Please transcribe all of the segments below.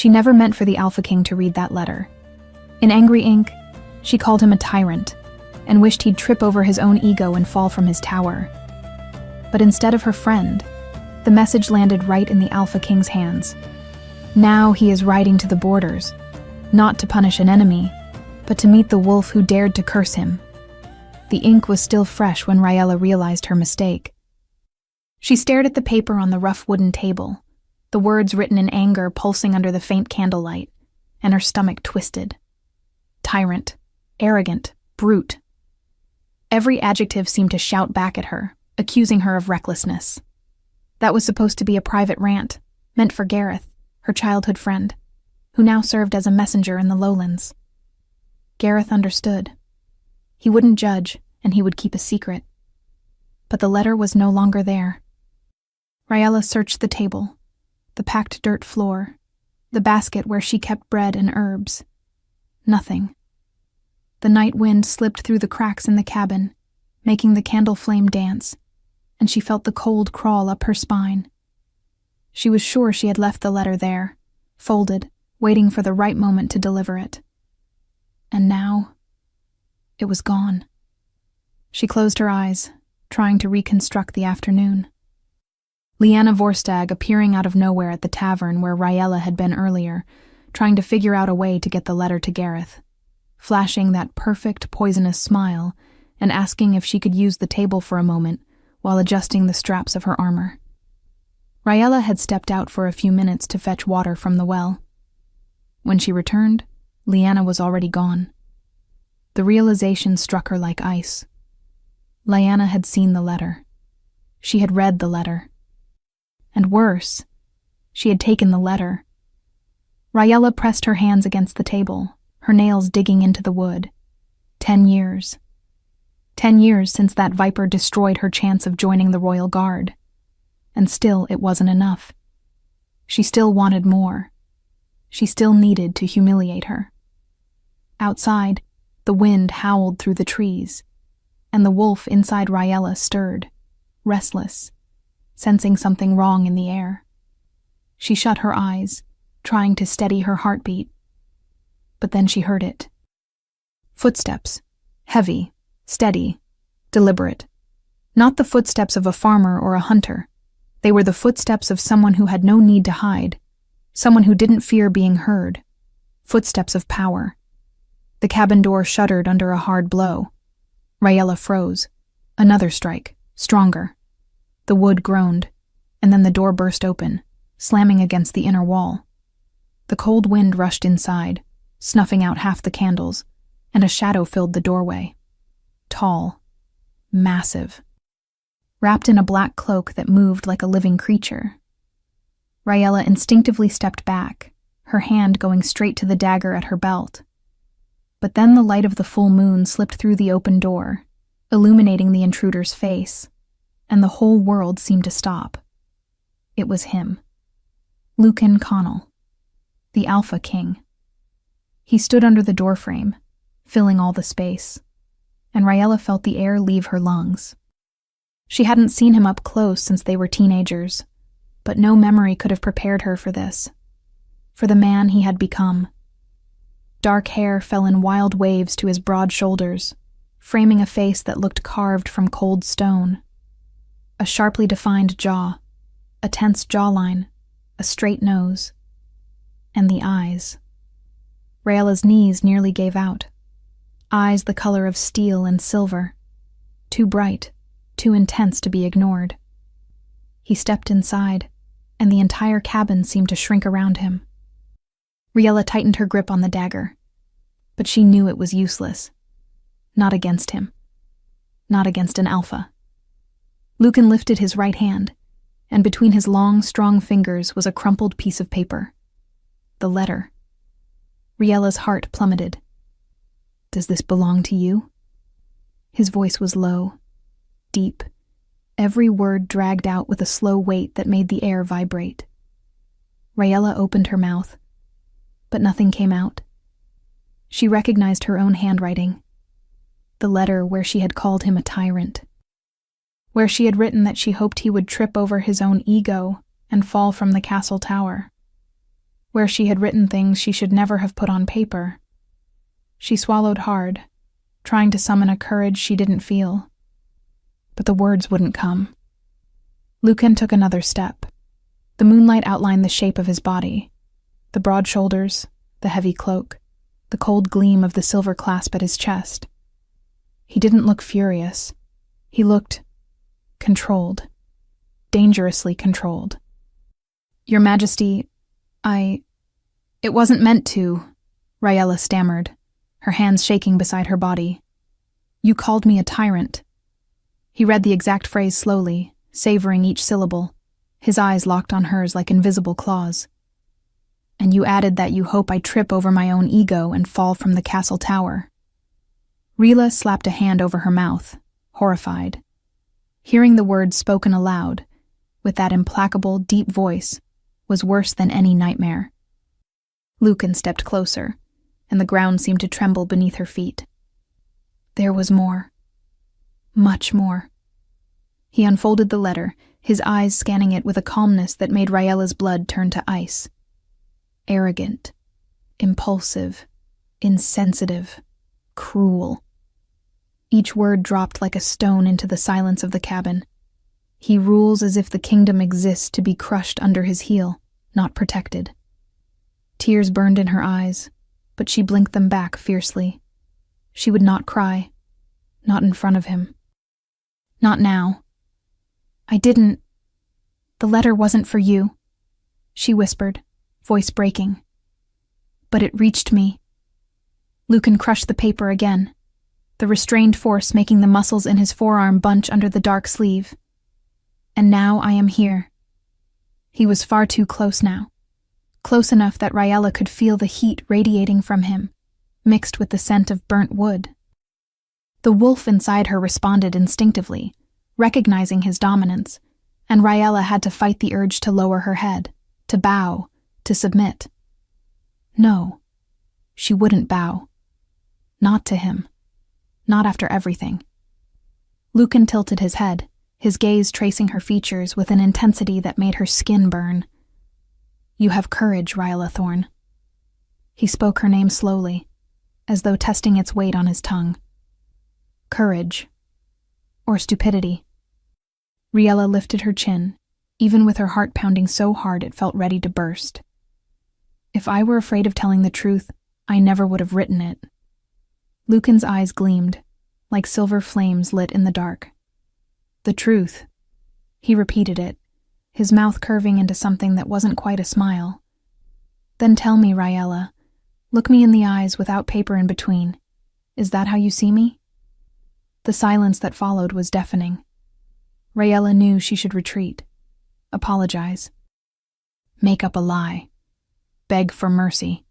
She never meant for the Alpha King to read that letter. In angry ink, she called him a tyrant and wished he'd trip over his own ego and fall from his tower. But instead of her friend, the message landed right in the Alpha King's hands. Now he is riding to the borders, not to punish an enemy, but to meet the wolf who dared to curse him. The ink was still fresh when Raella realized her mistake. She stared at the paper on the rough wooden table, the words written in anger pulsing under the faint candlelight, and her stomach twisted. Tyrant, arrogant, brute. Every adjective seemed to shout back at her, accusing her of recklessness. That was supposed to be a private rant, meant for Gareth, her childhood friend, who now served as a messenger in the lowlands. Gareth understood. He wouldn't judge, and he would keep a secret. But the letter was no longer there. Raella searched the table, the packed dirt floor, the basket where she kept bread and herbs. Nothing. The night wind slipped through the cracks in the cabin, making the candle flame dance, and she felt the cold crawl up her spine. She was sure she had left the letter there, folded, waiting for the right moment to deliver it. And now, it was gone. She closed her eyes, trying to reconstruct the afternoon. Lyanna Vorstag appearing out of nowhere at the tavern where Raella had been earlier, trying to figure out a way to get the letter to Gareth, flashing that perfect poisonous smile and asking if she could use the table for a moment while adjusting the straps of her armor. Raella had stepped out for a few minutes to fetch water from the well. When she returned, Lyanna was already gone. The realization struck her like ice. Lyanna had seen the letter. She had read the letter. And worse, she had taken the letter. Raella pressed her hands against the table, her nails digging into the wood. 10 years. 10 years since that viper destroyed her chance of joining the Royal Guard. And still it wasn't enough. She still wanted more. She still needed to humiliate her. Outside, the wind howled through the trees, and the wolf inside Raella stirred, restless, sensing something wrong in the air. She shut her eyes, trying to steady her heartbeat. But then she heard it. Footsteps, heavy, steady, deliberate. Not the footsteps of a farmer or a hunter. They were the footsteps of someone who had no need to hide, someone who didn't fear being heard. Footsteps of power. The cabin door shuddered under a hard blow. Raella froze. Another strike, stronger. The wood groaned, and then the door burst open, slamming against the inner wall. The cold wind rushed inside, snuffing out half the candles, and a shadow filled the doorway. Tall, massive, wrapped in a black cloak that moved like a living creature. Raella instinctively stepped back, her hand going straight to the dagger at her belt. But then the light of the full moon slipped through the open door, illuminating the intruder's face, and the whole world seemed to stop. It was him. Lucan Connell, the Alpha King. He stood under the doorframe, filling all the space, and Raella felt the air leave her lungs. She hadn't seen him up close since they were teenagers, but no memory could have prepared her for this, for the man he had become. Dark hair fell in wild waves to his broad shoulders, framing a face that looked carved from cold stone. A sharply defined jaw, a tense jawline, a straight nose, and the eyes. Raella's knees nearly gave out. Eyes the color of steel and silver, too bright, too intense to be ignored. He stepped inside, and the entire cabin seemed to shrink around him. Raella tightened her grip on the dagger, but she knew it was useless. Not against him. Not against an alpha. Lucan lifted his right hand, and between his long, strong fingers was a crumpled piece of paper. The letter. Riella's heart plummeted. "Does this belong to you?" His voice was low, deep, every word dragged out with a slow weight that made the air vibrate. Raella opened her mouth, but nothing came out. She recognized her own handwriting. The letter where she had called him a tyrant. Where she had written that she hoped he would trip over his own ego and fall from the castle tower. where she had written things she should never have put on paper. She swallowed hard, trying to summon a courage she didn't feel. But the words wouldn't come. Lucan took another step. The moonlight outlined the shape of his body, the broad shoulders, the heavy cloak, the cold gleam of the silver clasp at his chest. He didn't look furious. He looked controlled, dangerously controlled. "Your Majesty, it wasn't meant to," Raella stammered, her hands shaking beside her body. "You called me a tyrant." He read the exact phrase slowly, savoring each syllable, his eyes locked on hers like invisible claws. "And you added that you hope I trip over my own ego and fall from the castle tower." Rila slapped a hand over her mouth, horrified. Hearing the words spoken aloud, with that implacable, deep voice, was worse than any nightmare. Lucan stepped closer, and the ground seemed to tremble beneath her feet. There was more. Much more. He unfolded the letter, his eyes scanning it with a calmness that made Raella's blood turn to ice. Arrogant, impulsive, insensitive, cruel. Each word dropped like a stone into the silence of the cabin. He rules as if the kingdom exists to be crushed under his heel, not protected. Tears burned in her eyes, but she blinked them back fiercely. She would not cry, not in front of him. Not now. The letter wasn't for you," she whispered, voice breaking. "But it reached me." Lucan crushed the paper again, the restrained force making the muscles in his forearm bunch under the dark sleeve. "And now I am here." He was far too close now. Close enough that Raella could feel the heat radiating from him, mixed with the scent of burnt wood. The wolf inside her responded instinctively, recognizing his dominance, and Raella had to fight the urge to lower her head, to bow, to submit. No, she wouldn't bow. Not to him. Not after everything. Lucan tilted his head, his gaze tracing her features with an intensity that made her skin burn. "You have courage, Raella Thorne." He spoke her name slowly, as though testing its weight on his tongue. Courage. Or stupidity. Raella lifted her chin, even with her heart pounding so hard it felt ready to burst. "If I were afraid of telling the truth, I never would have written it." Lucan's eyes gleamed, like silver flames lit in the dark. "The truth." He repeated it, his mouth curving into something that wasn't quite a smile. "Then tell me, Raella, look me in the eyes without paper in between. Is that how you see me?" The silence that followed was deafening. Raella knew she should retreat, apologize, make up a lie, beg for mercy.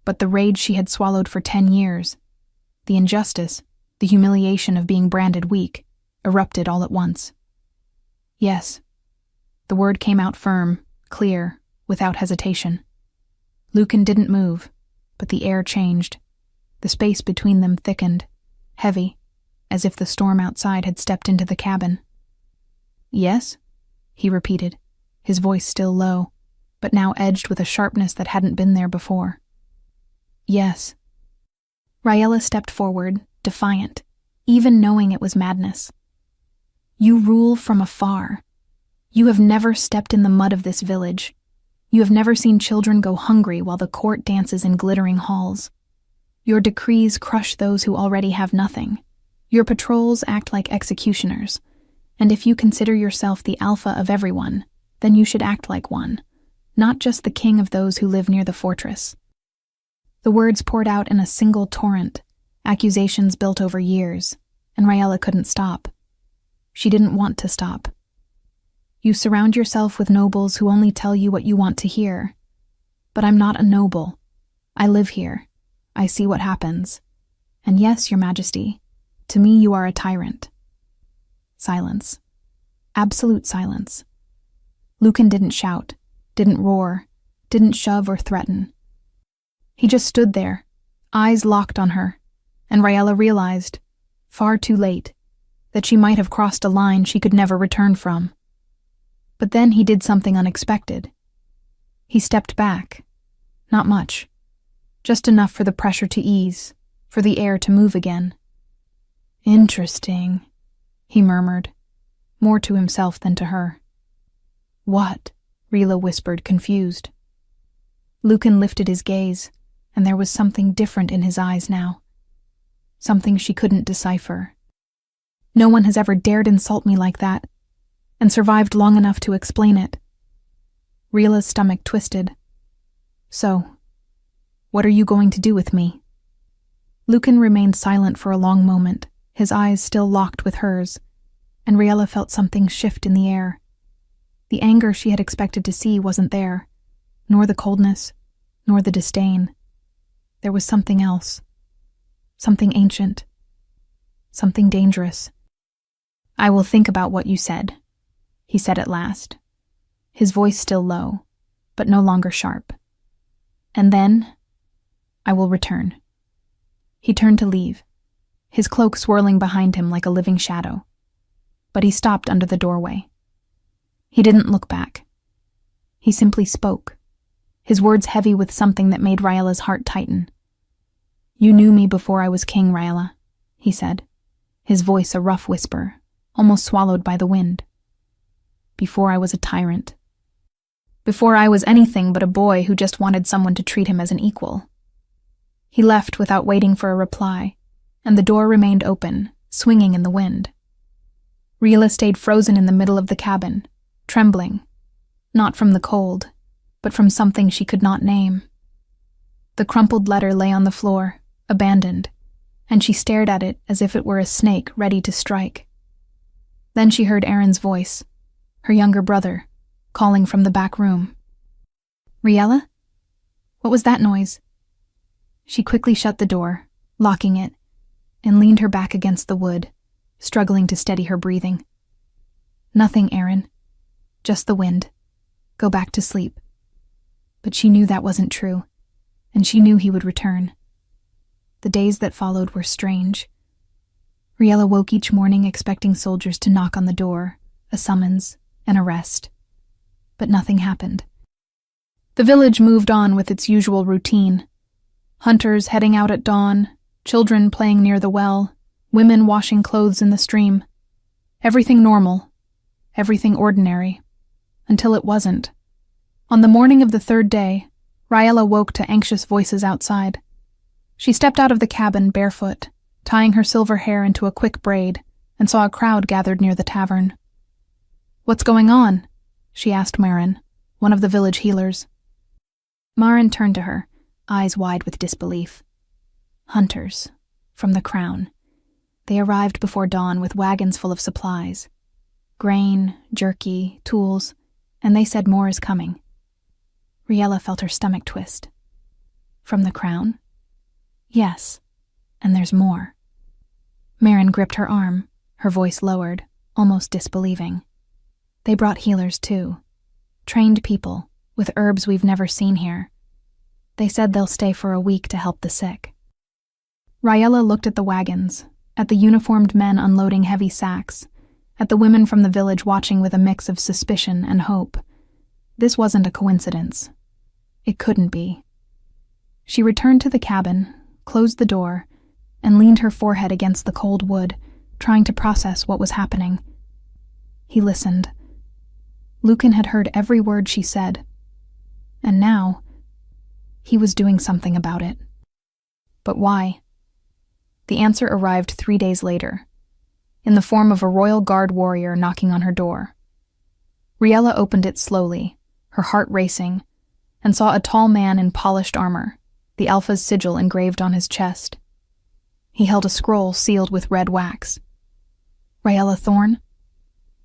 But the rage she had swallowed for 10 years, the injustice, the humiliation of being branded weak, erupted all at once. "Yes." The word came out firm, clear, without hesitation. Lucan didn't move, but the air changed. The space between them thickened, heavy, as if the storm outside had stepped into the cabin. "Yes?" he repeated, his voice still low, but now edged with a sharpness that hadn't been there before. "Yes." Raella stepped forward, defiant, even knowing it was madness. "You rule from afar. You have never stepped in the mud of this village. You have never seen children go hungry while the court dances in glittering halls. Your decrees crush those who already have nothing. Your patrols act like executioners, and if you consider yourself the alpha of everyone, then you should act like one, not just the king of those who live near the fortress." The words poured out in a single torrent, accusations built over years, and Raella couldn't stop. She didn't want to stop. "You surround yourself with nobles who only tell you what you want to hear. But I'm not a noble. I live here. I see what happens. And yes, Your Majesty, to me you are a tyrant." Silence. Absolute silence. Lucan didn't shout, didn't roar, didn't shove or threaten. He just stood there, eyes locked on her, and Raella realized, far too late, that she might have crossed a line she could never return from. But then he did something unexpected. He stepped back. Not much. Just enough for the pressure to ease, for the air to move again. Interesting, he murmured, more to himself than to her. What? Rila whispered, confused. Lucan lifted his gaze, and there was something different in his eyes now. Something she couldn't decipher. No one has ever dared insult me like that, and survived long enough to explain it. Rila's stomach twisted. So, what are you going to do with me? Lucan remained silent for a long moment, his eyes still locked with hers, and Riela felt something shift in the air. The anger she had expected to see wasn't there, nor the coldness, nor the disdain. There was something else. Something ancient. Something dangerous. I will think about what you said, he said at last, his voice still low, but no longer sharp. And then, I will return. He turned to leave, his cloak swirling behind him like a living shadow. But he stopped under the doorway. He didn't look back. He simply spoke, his words heavy with something that made Raela's heart tighten. You knew me before I was king, Raela, he said, his voice a rough whisper, almost swallowed by the wind. Before I was a tyrant. Before I was anything but a boy who just wanted someone to treat him as an equal. He left without waiting for a reply, and the door remained open, swinging in the wind. Riela stayed frozen in the middle of the cabin, trembling, not from the cold, but from something she could not name. The crumpled letter lay on the floor, abandoned, and she stared at it as if it were a snake ready to strike. Then she heard Aaron's voice, her younger brother, calling from the back room. Riela? What was that noise? She quickly shut the door, locking it, and leaned her back against the wood, struggling to steady her breathing. Nothing, Aaron. Just the wind. Go back to sleep. But she knew that wasn't true, and she knew he would return. The days that followed were strange. Riela woke each morning expecting soldiers to knock on the door, a summons, an arrest. But nothing happened. The village moved on with its usual routine. Hunters heading out at dawn, children playing near the well, women washing clothes in the stream. Everything normal, everything ordinary, until it wasn't. On the morning of the third day, Raela woke to anxious voices outside. She stepped out of the cabin barefoot, tying her silver hair into a quick braid, and saw a crowd gathered near the tavern. What's going on? She asked Marin, one of the village healers. Marin turned to her, eyes wide with disbelief. Hunters, from the crown. They arrived before dawn with wagons full of supplies. Grain, jerky, tools, and they said more is coming. Riela felt her stomach twist. From the crown? Yes, and there's more. Marin gripped her arm, her voice lowered, almost disbelieving. They brought healers too. Trained people, with herbs we've never seen here. They said they'll stay for a week to help the sick. Raela looked at the wagons, at the uniformed men unloading heavy sacks, at the women from the village watching with a mix of suspicion and hope. This wasn't a coincidence. It couldn't be. She returned to the cabin, closed the door, and leaned her forehead against the cold wood, trying to process what was happening. He listened. Lucan had heard every word she said. And now, he was doing something about it. But why? The answer arrived 3 days later, in the form of a royal guard warrior knocking on her door. Riela opened it slowly, her heart racing, and saw a tall man in polished armor, the Alpha's sigil engraved on his chest. He held a scroll sealed with red wax. Raela Thorne?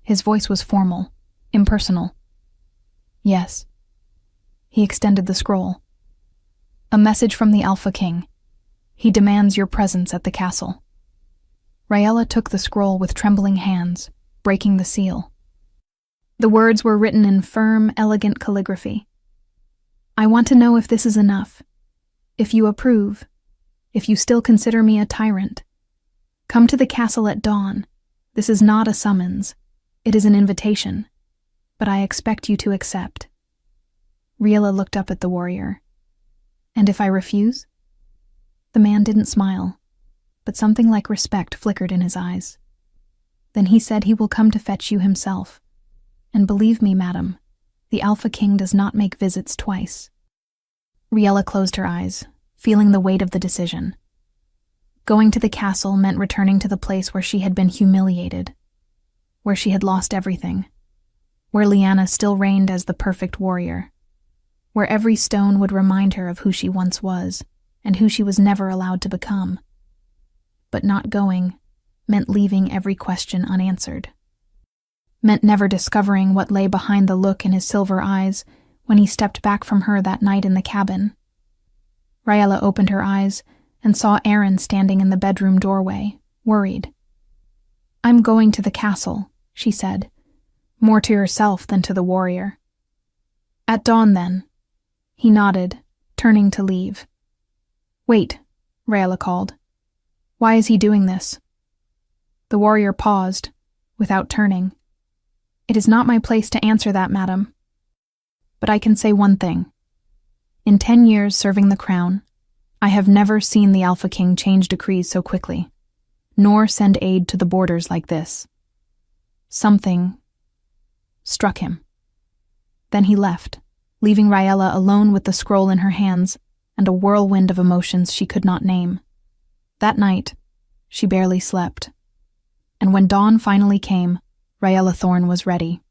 His voice was formal, impersonal. Yes. He extended the scroll. A message from the Alpha King. He demands your presence at the castle. Raela took the scroll with trembling hands, breaking the seal. The words were written in firm, elegant calligraphy. I want to know if this is enough. If you approve. If you still consider me a tyrant. Come to the castle at dawn. This is not a summons. It is an invitation. But I expect you to accept. Riella looked up at the warrior. "And if I refuse?" The man didn't smile, but something like respect flickered in his eyes. "Then he said he will come to fetch you himself. And believe me, madam, the Alpha King does not make visits twice." Riella closed her eyes, feeling the weight of the decision. Going to the castle meant returning to the place where she had been humiliated, where she had lost everything, where Lyanna still reigned as the perfect warrior, where every stone would remind her of who she once was and who she was never allowed to become. But not going meant leaving every question unanswered, meant never discovering what lay behind the look in his silver eyes when he stepped back from her that night in the cabin. Riella opened her eyes and saw Aaron standing in the bedroom doorway, worried. "I'm going to the castle," she said, more to herself than to the warrior. "At dawn, then." He nodded, turning to leave. "Wait," Riella called. "Why is he doing this?" The warrior paused, without turning. "It is not my place to answer that, madam. But I can say one thing. In 10 years serving the crown, I have never seen the Alpha King change decrees so quickly, nor send aid to the borders like this." Something struck him. Then he left, leaving Riella alone with the scroll in her hands and a whirlwind of emotions she could not name. That night, she barely slept. And when dawn finally came, Riella Thorne was ready.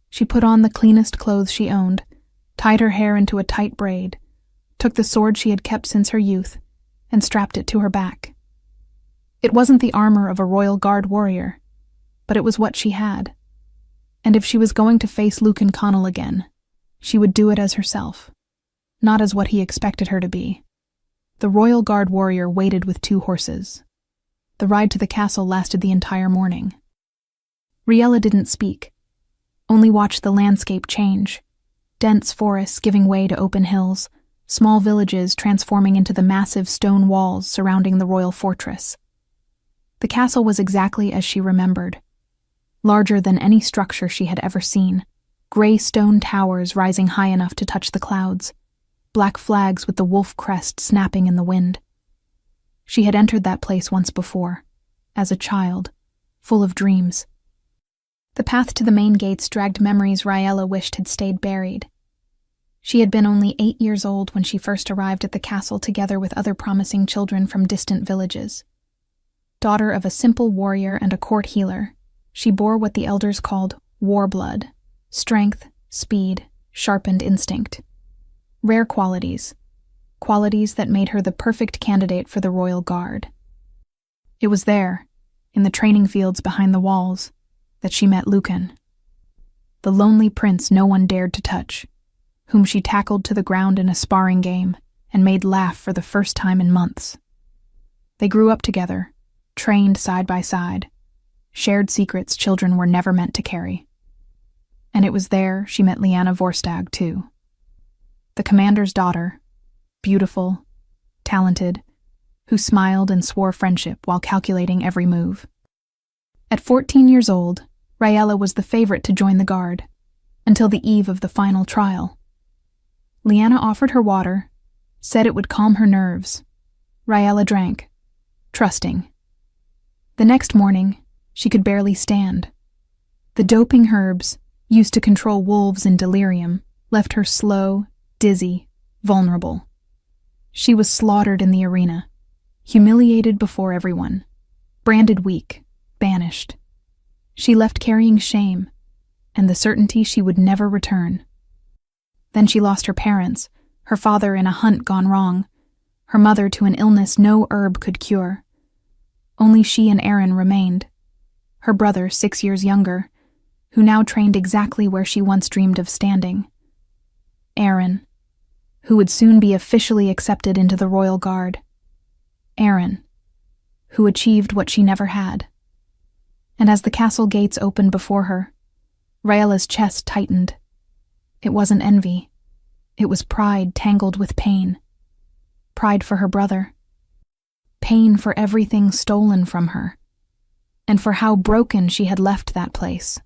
She put on the cleanest clothes she owned, tied her hair into a tight braid, took the sword she had kept since her youth, and strapped it to her back. It wasn't the armor of a royal guard warrior, but it was what she had. And if she was going to face Lucan Connell again, she would do it as herself, not as what he expected her to be. The royal guard warrior waited with 2 horses. The ride to the castle lasted the entire morning. Riella didn't speak, only watched the landscape change. Dense forests giving way to open hills, small villages transforming into the massive stone walls surrounding the royal fortress. The castle was exactly as she remembered, larger than any structure she had ever seen, gray stone towers rising high enough to touch the clouds, black flags with the wolf crest snapping in the wind. She had entered that place once before, as a child, full of dreams. The path to the main gates dragged memories Riella wished had stayed buried. She had been only 8 years old when she first arrived at the castle together with other promising children from distant villages. Daughter of a simple warrior and a court healer, she bore what the elders called war blood, strength, speed, sharpened instinct. Rare qualities that made her the perfect candidate for the royal guard. It was there, in the training fields behind the walls, that she met Lucan, the lonely prince no one dared to touch, whom she tackled to the ground in a sparring game and made laugh for the first time in months. They grew up together, trained side by side, shared secrets children were never meant to carry. And it was there she met Lyanna Vorstag, too. The commander's daughter, beautiful, talented, who smiled and swore friendship while calculating every move. At 14 years old, Riella was the favorite to join the guard, until the eve of the final trial. Lyanna offered her water, said it would calm her nerves. Riella drank, trusting. The next morning, she could barely stand. The doping herbs, used to control wolves in delirium, left her slow, dizzy, vulnerable. She was slaughtered in the arena, humiliated before everyone, branded weak, banished. She left carrying shame and the certainty she would never return. Then she lost her parents, her father in a hunt gone wrong, her mother to an illness no herb could cure. Only she and Aaron remained, her brother 6 years younger, who now trained exactly where she once dreamed of standing. Aaron, who would soon be officially accepted into the royal guard. Aaron, who achieved what she never had. And as the castle gates opened before her, Riella's chest tightened. It wasn't envy. It was pride tangled with pain. Pride for her brother. Pain for everything stolen from her. And for how broken she had left that place.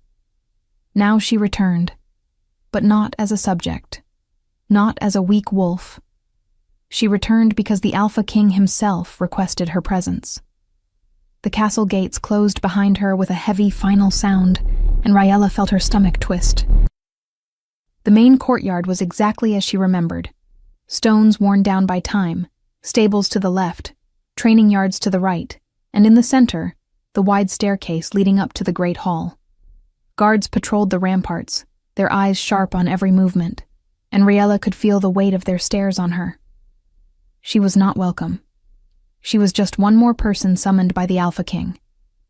Now she returned, but not as a subject, not as a weak wolf. She returned because the Alpha King himself requested her presence. The castle gates closed behind her with a heavy final sound, and Raella felt her stomach twist. The main courtyard was exactly as she remembered. Stones worn down by time, stables to the left, training yards to the right, and in the center, the wide staircase leading up to the great hall. Guards patrolled the ramparts, their eyes sharp on every movement, and Raella could feel the weight of their stares on her. She was not welcome. She was just one more person summoned by the Alpha King,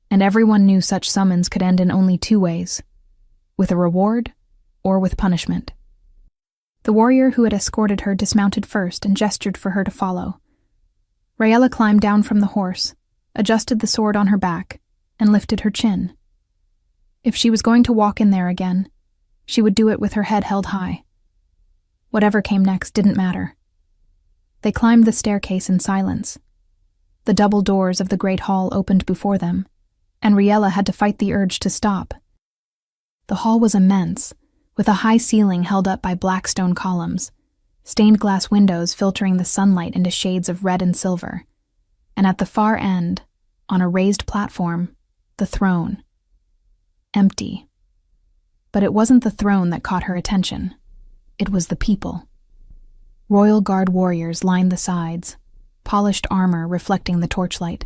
and everyone knew such summons could end in only two ways: with a reward or with punishment. The warrior who had escorted her dismounted first and gestured for her to follow. Raella climbed down from the horse, adjusted the sword on her back, and lifted her chin. If she was going to walk in there again, she would do it with her head held high. Whatever came next didn't matter. They climbed the staircase in silence. The double doors of the great hall opened before them, and Raella had to fight the urge to stop. The hall was immense, with a high ceiling held up by black stone columns, stained glass windows filtering the sunlight into shades of red and silver, and at the far end, on a raised platform, the throne. Empty. But it wasn't the throne that caught her attention. It was the people. Royal Guard warriors lined the sides, polished armor reflecting the torchlight.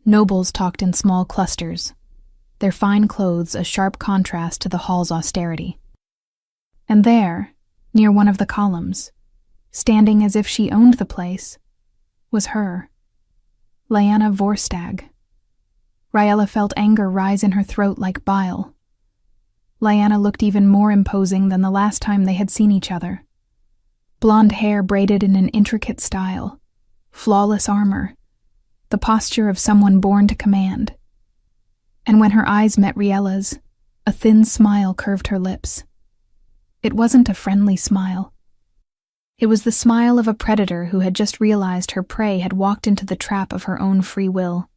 Nobles talked in small clusters, their fine clothes a sharp contrast to the hall's austerity. And there, near one of the columns, standing as if she owned the place, was her, Lyanna Vorstag. Raella felt anger rise in her throat like bile. Lyanna looked even more imposing than the last time they had seen each other. Blonde hair braided in an intricate style, flawless armor, the posture of someone born to command. And when her eyes met Riella's, a thin smile curved her lips. It wasn't a friendly smile. It was the smile of a predator who had just realized her prey had walked into the trap of her own free will.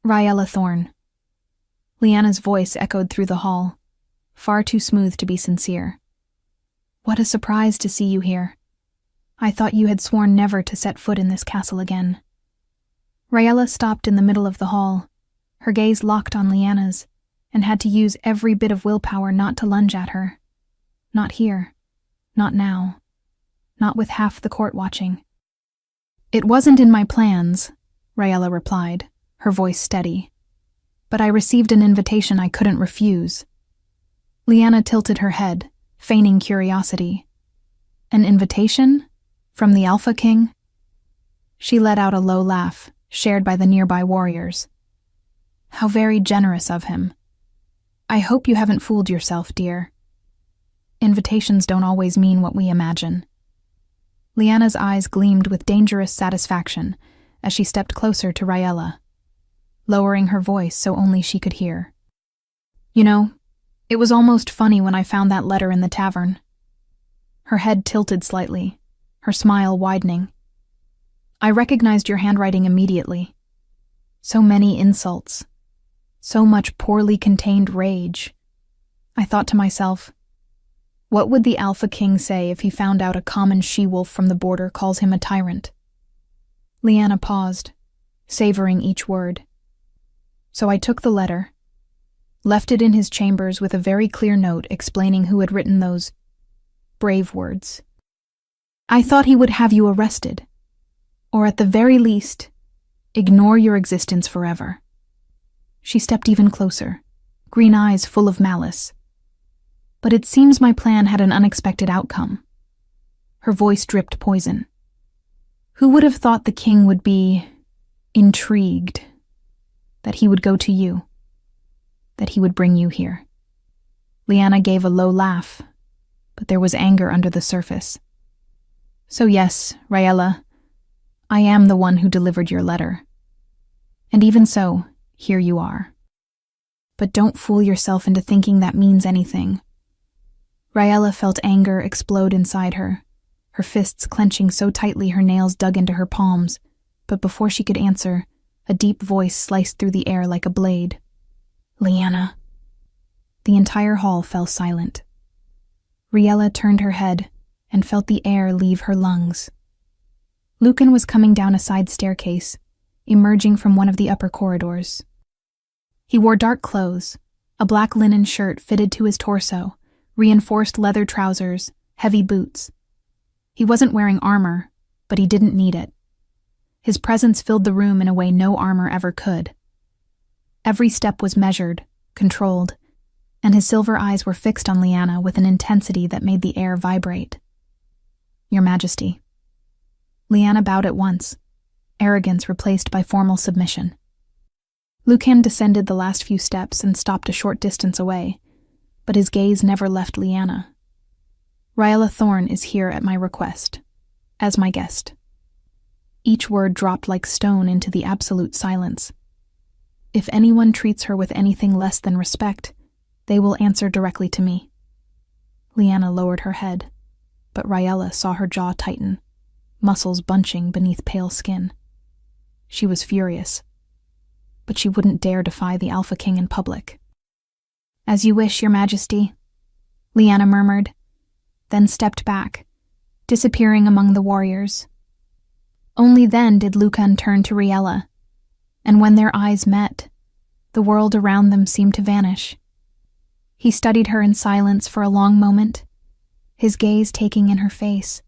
Raella Thorne. Lyanna's voice echoed through the hall, far too smooth to be sincere. What a surprise to see you here. I thought you had sworn never to set foot in this castle again. Raella stopped in the middle of the hall, her gaze locked on Lyanna's, and had to use every bit of willpower not to lunge at her. Not here. Not now. Not with half the court watching. It wasn't in my plans, Raella replied, her voice steady. But I received an invitation I couldn't refuse. Lyanna tilted her head, feigning curiosity. An invitation? From the Alpha King? She let out a low laugh, shared by the nearby warriors. How very generous of him. I hope you haven't fooled yourself, dear. Invitations don't always mean what we imagine. Lyanna's eyes gleamed with dangerous satisfaction as she stepped closer to Raella, lowering her voice so only she could hear. You know, it was almost funny when I found that letter in the tavern. Her head tilted slightly, her smile widening. I recognized your handwriting immediately. So many insults. So much poorly contained rage. I thought to myself, what would the Alpha King say if he found out a common she-wolf from the border calls him a tyrant? Lyanna paused, savoring each word. So I took the letter, left it in his chambers with a very clear note explaining who had written those brave words. I thought he would have you arrested, or at the very least, ignore your existence forever. She stepped even closer, green eyes full of malice. But it seems my plan had an unexpected outcome. Her voice dripped poison. Who would have thought the king would be intrigued? That he would go to you? That he would bring you here? Lyanna gave a low laugh, but there was anger under the surface. So yes, Raella, I am the one who delivered your letter. And even so, here you are. But don't fool yourself into thinking that means anything. Raella felt anger explode inside her, her fists clenching so tightly her nails dug into her palms, but before she could answer, a deep voice sliced through the air like a blade. Lyanna. The entire hall fell silent. Raella turned her head, and felt the air leave her lungs. Lucan was coming down a side staircase, emerging from one of the upper corridors. He wore dark clothes, a black linen shirt fitted to his torso, reinforced leather trousers, heavy boots. He wasn't wearing armor, but he didn't need it. His presence filled the room in a way no armor ever could. Every step was measured, controlled, and his silver eyes were fixed on Lyanna with an intensity that made the air vibrate. "Your Majesty." Lyanna bowed at once, arrogance replaced by formal submission. Lucan descended the last few steps and stopped a short distance away, but his gaze never left Lyanna. "Rhaella Thorne is here at my request, as my guest." Each word dropped like stone into the absolute silence. "If anyone treats her with anything less than respect, they will answer directly to me." Lyanna lowered her head, but Rhaella saw her jaw tighten, muscles bunching beneath pale skin. She was furious, but she wouldn't dare defy the Alpha King in public. "As you wish, Your Majesty," Lyanna murmured, then stepped back, disappearing among the warriors. Only then did Lucan turn to Rhaella, and when their eyes met, the world around them seemed to vanish. He studied her in silence for a long moment, his gaze taking in her face,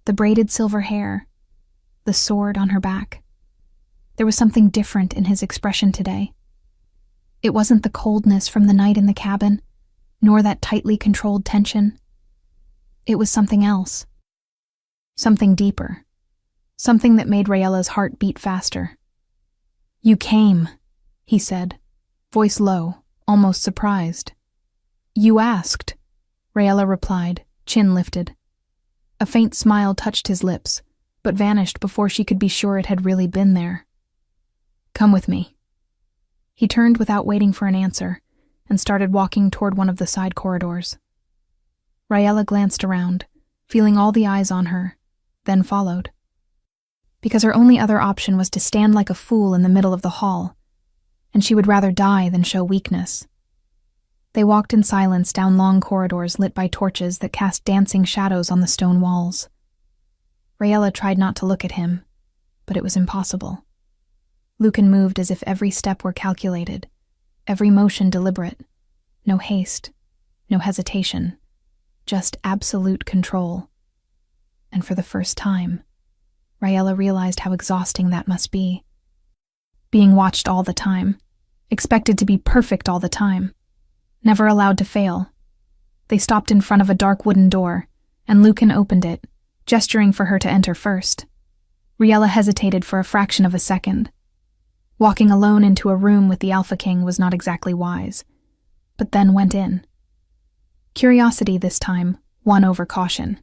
the braided silver hair, the sword on her back. There was something different in his expression today. It wasn't the coldness from the night in the cabin, nor that tightly controlled tension. It was something else. Something deeper. Something that made Rhaella's heart beat faster. "You came," he said, voice low, almost surprised. "You asked," Rhaella replied, chin lifted. A faint smile touched his lips, but vanished before she could be sure it had really been there. "Come with me." He turned without waiting for an answer, and started walking toward one of the side corridors. Rhaella glanced around, feeling all the eyes on her, then followed. Because her only other option was to stand like a fool in the middle of the hall, and she would rather die than show weakness. They walked in silence down long corridors lit by torches that cast dancing shadows on the stone walls. Rhaella tried not to look at him, but it was impossible. Lucan moved as if every step were calculated, every motion deliberate. No haste, no hesitation, just absolute control. And for the first time, Rhaella realized how exhausting that must be. Being watched all the time, expected to be perfect all the time, never allowed to fail. They stopped in front of a dark wooden door, and Lucan opened it, gesturing for her to enter first. Rhaella hesitated for a fraction of a second. Walking alone into a room with the Alpha King was not exactly wise, but then went in. Curiosity this time won over caution.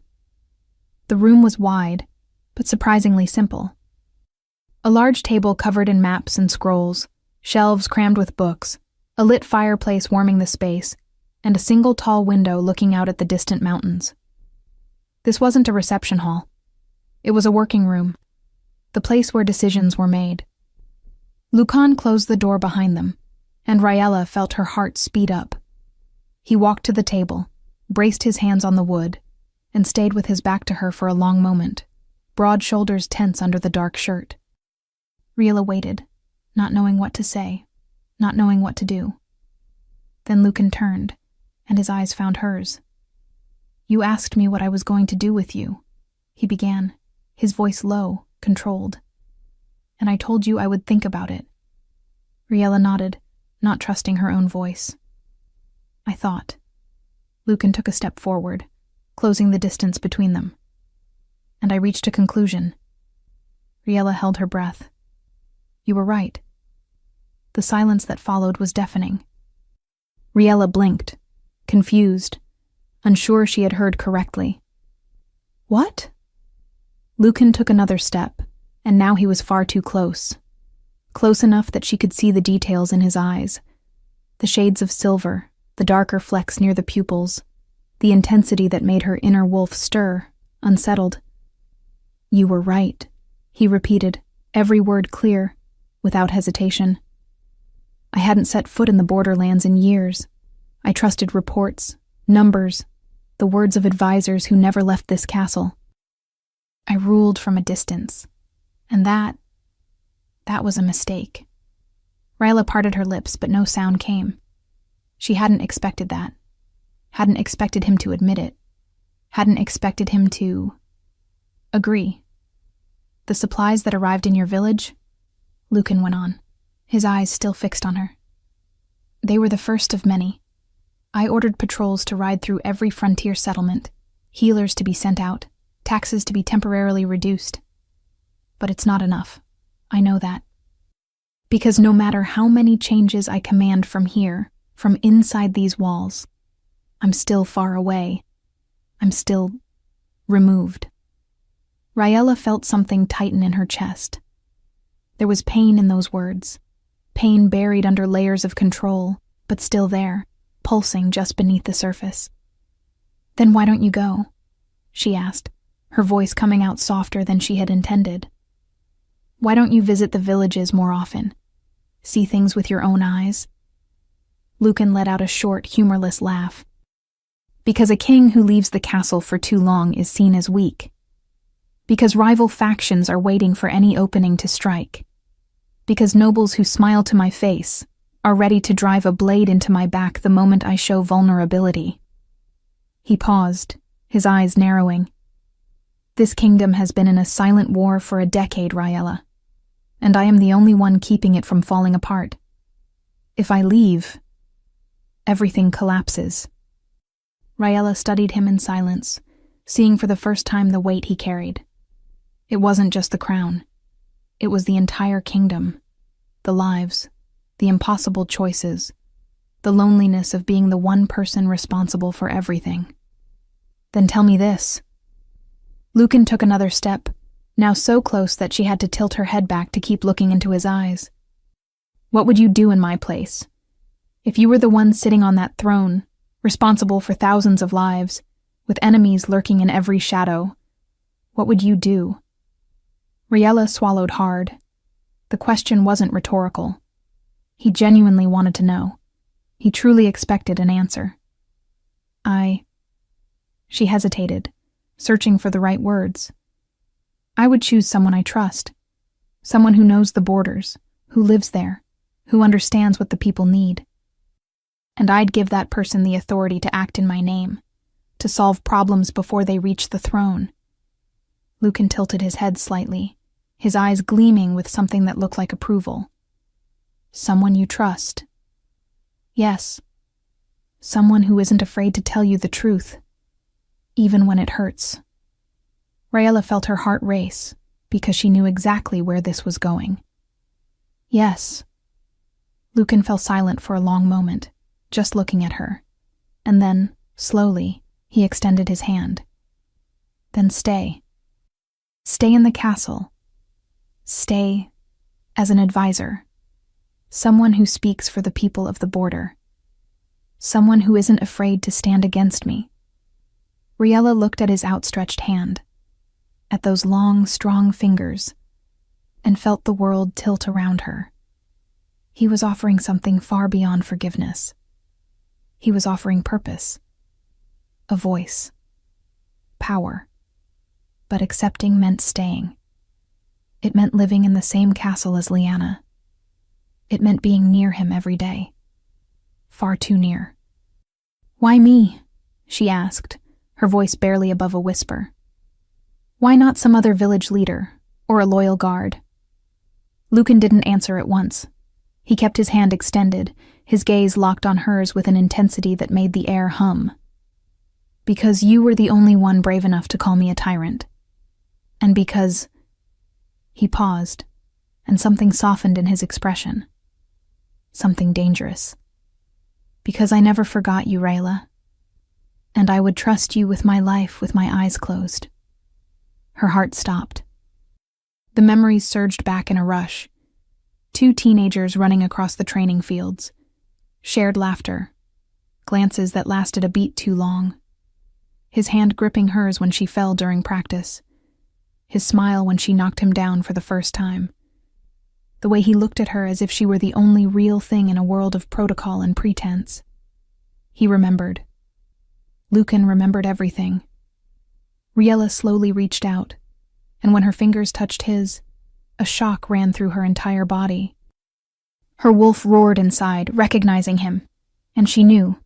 The room was wide, but surprisingly simple. A large table covered in maps and scrolls, shelves crammed with books, a lit fireplace warming the space, and a single tall window looking out at the distant mountains. This wasn't a reception hall. It was a working room, the place where decisions were made. Lucan closed the door behind them, and Rhaella felt her heart speed up. He walked to the table, braced his hands on the wood, and stayed with his back to her for a long moment, broad shoulders tense under the dark shirt. Rhaella waited, not knowing what to say, not knowing what to do. Then Lucan turned, and his eyes found hers. "You asked me what I was going to do with you," he began, his voice low, controlled. "And I told you I would think about it." Rhaella nodded, not trusting her own voice. "I thought." Lucan took a step forward, closing the distance between them. "And I reached a conclusion." Rhaella held her breath. "You were right." The silence that followed was deafening. Rhaella blinked, confused, unsure she had heard correctly. "What?" Lucan took another step, and now he was far too close. Close enough that she could see the details in his eyes. The shades of silver, the darker flecks near the pupils, the intensity that made her inner wolf stir, unsettled. "You were right," he repeated, every word clear, without hesitation. "I hadn't set foot in the borderlands in years. I trusted reports, numbers, the words of advisors who never left this castle. I ruled from a distance, and that was a mistake. Ryla parted her lips, but no sound came. She hadn't expected that. Hadn't expected him to admit it. Hadn't expected him to agree. The supplies that arrived in your village? Lucan went on, his eyes still fixed on her. They were the first of many. I ordered patrols to ride through every frontier settlement, healers to be sent out, taxes to be temporarily reduced. But it's not enough. I know that. Because no matter how many changes I command from here, from inside these walls, I'm still far away. I'm still removed. Ryella felt something tighten in her chest. There was pain in those words, pain buried under layers of control, but still there, pulsing just beneath the surface. Then why don't you go? She asked, her voice coming out softer than she had intended. Why don't you visit the villages more often? See things with your own eyes? Lucan let out a short, humorless laugh. Because a king who leaves the castle for too long is seen as weak. Because rival factions are waiting for any opening to strike. Because nobles who smile to my face are ready to drive a blade into my back the moment I show vulnerability. He paused, his eyes narrowing. This kingdom has been in a silent war for a decade, Ryella, and I am the only one keeping it from falling apart. If I leave, everything collapses. Ryella studied him in silence, seeing for the first time the weight he carried. It wasn't just the crown. It was the entire kingdom, the lives, the impossible choices, the loneliness of being the one person responsible for everything. Then tell me this. Lucan took another step, now so close that she had to tilt her head back to keep looking into his eyes. What would you do in my place? If you were the one sitting on that throne, responsible for thousands of lives, with enemies lurking in every shadow, what would you do? Ryella swallowed hard. The question wasn't rhetorical. He genuinely wanted to know. He truly expected an answer. She hesitated, searching for the right words. I would choose someone I trust. Someone who knows the borders, who lives there, who understands what the people need. And I'd give that person the authority to act in my name, to solve problems before they reach the throne. Lucan tilted his head slightly, his eyes gleaming with something that looked like approval. Someone you trust. Yes. Someone who isn't afraid to tell you the truth, even when it hurts. Ryella felt her heart race, because she knew exactly where this was going. Yes. Lucan fell silent for a long moment, just looking at her, and then, slowly, he extended his hand. Then stay. Stay in the castle. Stay as an advisor. Someone who speaks for the people of the border. Someone who isn't afraid to stand against me. Ryella looked at his outstretched hand, at those long, strong fingers, and felt the world tilt around her. He was offering something far beyond forgiveness. He was offering purpose, a voice, power. But accepting meant staying. It meant living in the same castle as Lyanna. It meant being near him every day. Far too near. Why me? She asked, her voice barely above a whisper. Why not some other village leader, or a loyal guard? Lucan didn't answer at once. He kept his hand extended, his gaze locked on hers with an intensity that made the air hum. Because you were the only one brave enough to call me a tyrant. And because... He paused, and something softened in his expression. Something dangerous. Because I never forgot you, Ryella. And I would trust you with my life with my eyes closed. Her heart stopped. The memories surged back in a rush. 2 teenagers running across the training fields. Shared laughter. Glances that lasted a beat too long. His hand gripping hers when she fell during practice. His smile when she knocked him down for the first time. The way he looked at her as if she were the only real thing in a world of protocol and pretense. He remembered. Lucan remembered everything. Riella slowly reached out, and when her fingers touched his, a shock ran through her entire body. Her wolf roared inside, recognizing him, and she knew.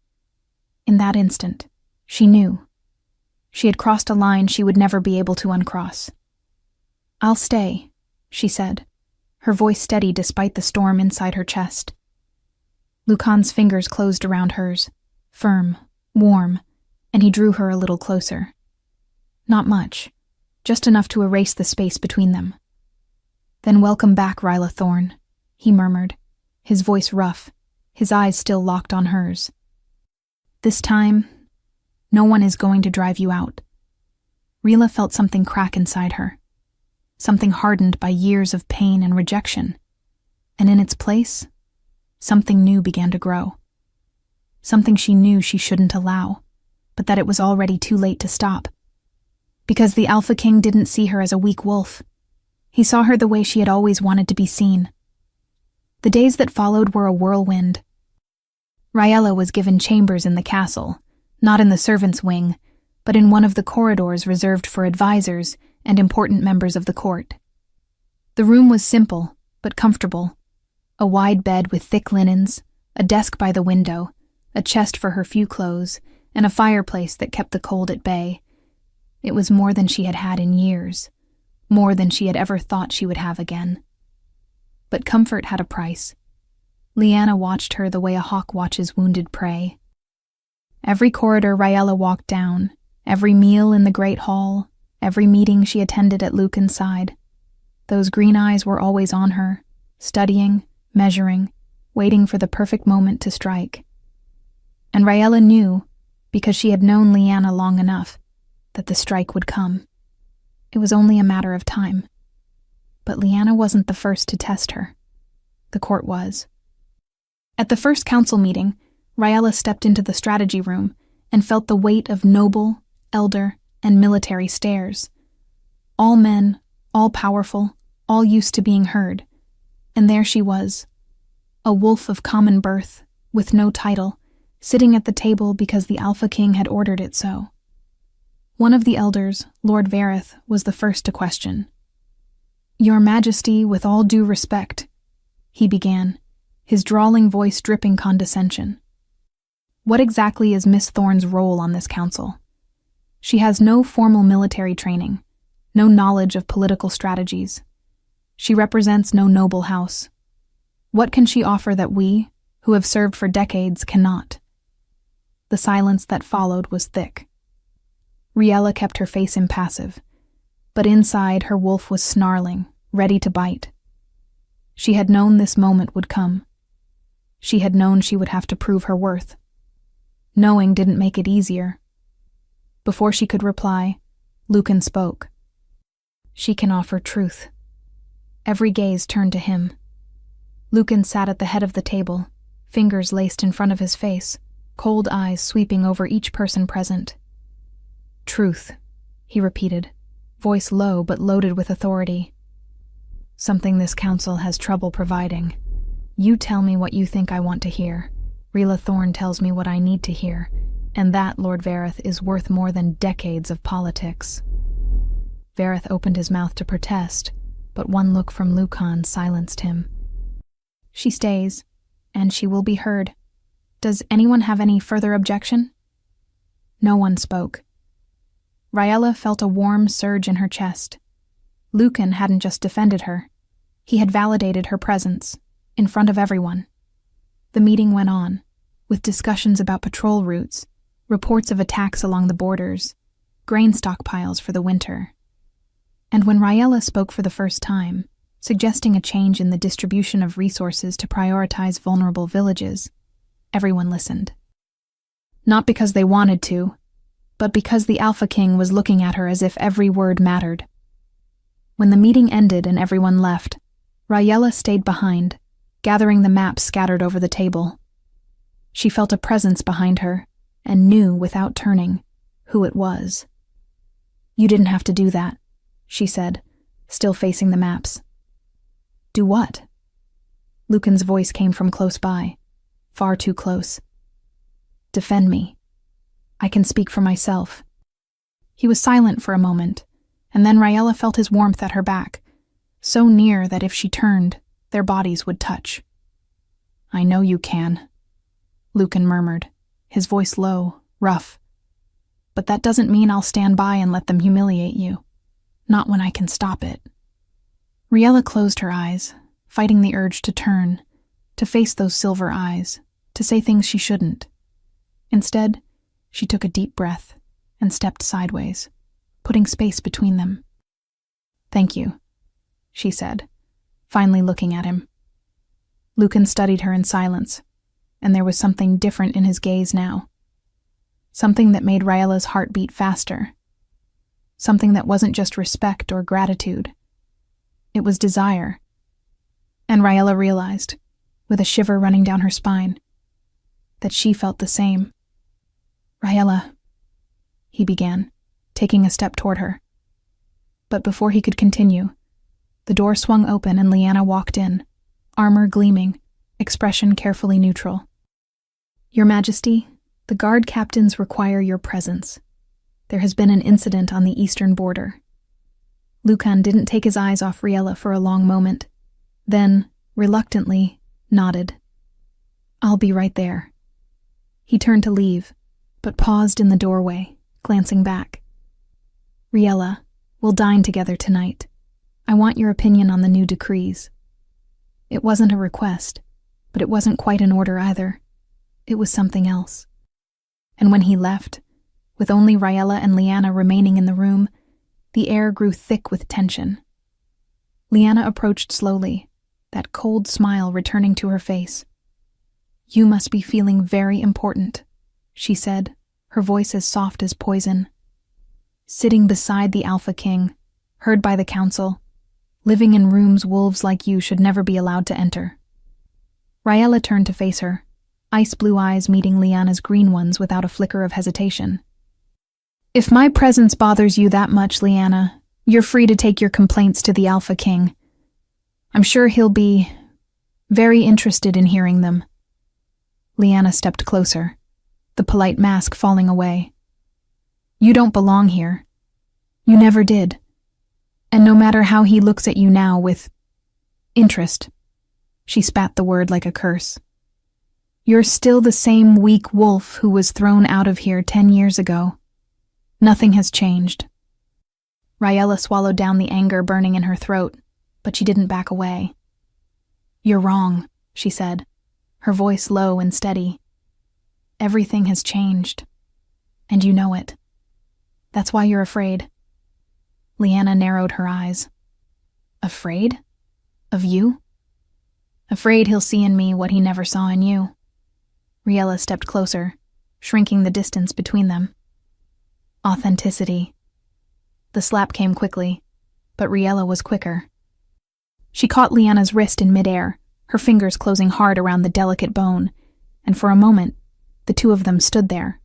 In that instant, she knew. She had crossed a line she would never be able to uncross. "I'll stay," she said, her voice steady despite the storm inside her chest. Lucan's fingers closed around hers, firm, warm, and he drew her a little closer. Not much, just enough to erase the space between them. "Then welcome back, Ryla Thorne," he murmured, his voice rough, his eyes still locked on hers. "This time, no one is going to drive you out." Rila felt something crack inside her, something hardened by years of pain and rejection, and in its place, something new began to grow. Something she knew she shouldn't allow, but that it was already too late to stop. Because the Alpha King didn't see her as a weak wolf. He saw her the way she had always wanted to be seen. The days that followed were a whirlwind. Ryella was given chambers in the castle, not in the servants' wing, but in one of the corridors reserved for advisors and important members of the court. The room was simple, but comfortable. A wide bed with thick linens, a desk by the window, a chest for her few clothes, and a fireplace that kept the cold at bay. It was more than she had had in years, more than she had ever thought she would have again. But comfort had a price. Lyanna watched her the way a hawk watches wounded prey. Every corridor Ryella walked down, every meal in the great hall, every meeting she attended at Lucan's side. Those green eyes were always on her, studying, measuring, waiting for the perfect moment to strike. And Ryella knew, because she had known Lyanna long enough, that the strike would come. It was only a matter of time. But Lyanna wasn't the first to test her. The court was. At the first council meeting, Ryella stepped into the strategy room and felt the weight of noble, elder, and military stares. All men, all powerful, all used to being heard. And there she was, a wolf of common birth, with no title, sitting at the table because the Alpha King had ordered it so. One of the elders, Lord Vareth, was the first to question. "Your Majesty, with all due respect," he began, his drawling voice dripping condescension. "What exactly is Miss Thorne's role on this council? She has no formal military training, no knowledge of political strategies. She represents no noble house. What can she offer that we, who have served for decades, cannot?" The silence that followed was thick. Ryella kept her face impassive, but inside her wolf was snarling, ready to bite. She had known this moment would come. She had known she would have to prove her worth. Knowing didn't make it easier. Before she could reply, Lucan spoke. "She can offer truth." Every gaze turned to him. Lucan sat at the head of the table, fingers laced in front of his face, cold eyes sweeping over each person present. "Truth," he repeated, voice low but loaded with authority. "Something this council has trouble providing. You tell me what you think I want to hear. Ryella Thorne tells me what I need to hear, and that, Lord Vareth, is worth more than decades of politics." Vareth opened his mouth to protest, but one look from Lucan silenced him. "She stays, and she will be heard. Does anyone have any further objection?" No one spoke. Ryella felt a warm surge in her chest. Lucan hadn't just defended her. He had validated her presence, in front of everyone. The meeting went on, with discussions about patrol routes, reports of attacks along the borders, grain stockpiles for the winter. And when Ryella spoke for the first time, suggesting a change in the distribution of resources to prioritize vulnerable villages, everyone listened. Not because they wanted to, but because the Alpha King was looking at her as if every word mattered. When the meeting ended and everyone left, Ryella stayed behind, gathering the maps scattered over the table. She felt a presence behind her, and knew, without turning, who it was. "You didn't have to do that," she said, still facing the maps. "Do what?" Lucan's voice came from close by, far too close. "Defend me." I can speak for myself." He was silent for a moment, and then Raella felt his warmth at her back, so near that if she turned, their bodies would touch. "I know you can," Lucan murmured, his voice low, rough. "But that doesn't mean I'll stand by and let them humiliate you. Not when I can stop it." Raella closed her eyes, fighting the urge to turn, to face those silver eyes, to say things she shouldn't. Instead, she took a deep breath and stepped sideways, putting space between them. "Thank you," she said, finally looking at him. Lucan studied her in silence, and there was something different in his gaze now. Something that made Raella's heart beat faster. Something that wasn't just respect or gratitude. It was desire. And Raella realized, with a shiver running down her spine, that she felt the same. "Raella," he began, taking a step toward her. But before he could continue, the door swung open and Lyanna walked in, armor gleaming, expression carefully neutral. "Your Majesty, the guard captains require your presence. There has been an incident on the eastern border." Lucan didn't take his eyes off Raella for a long moment, then, reluctantly, nodded. "I'll be right there." He turned to leave, but paused in the doorway, glancing back. "Raella, we'll dine together tonight. I want your opinion on the new decrees." It wasn't a request, but it wasn't quite an order either. It was something else. And when he left, with only Raella and Lyanna remaining in the room, the air grew thick with tension. Lyanna approached slowly, that cold smile returning to her face. "You must be feeling very important," she said, her voice as soft as poison. "Sitting beside the Alpha King, heard by the council, living in rooms wolves like you should never be allowed to enter." Raella turned to face her, ice blue eyes meeting Lyanna's green ones without a flicker of hesitation. "If my presence bothers you that much, Lyanna, you're free to take your complaints to the Alpha King. I'm sure he'll be very interested in hearing them." Lyanna stepped closer, the polite mask falling away. "You don't belong here. You never did. And no matter how he looks at you now with interest," she spat the word like a curse, "you're still the same weak wolf who was thrown out of here 10 years ago. Nothing has changed." Raella swallowed down the anger burning in her throat, but she didn't back away. "You're wrong," she said, her voice low and steady. "Everything has changed, and you know it. That's why you're afraid." Lyanna narrowed her eyes. "Afraid? Of you?" "Afraid he'll see in me what he never saw in you." Raella stepped closer, shrinking the distance between them. "Authenticity." The slap came quickly, but Raella was quicker. She caught Lyanna's wrist in midair, her fingers closing hard around the delicate bone, and for a moment, the two of them stood there,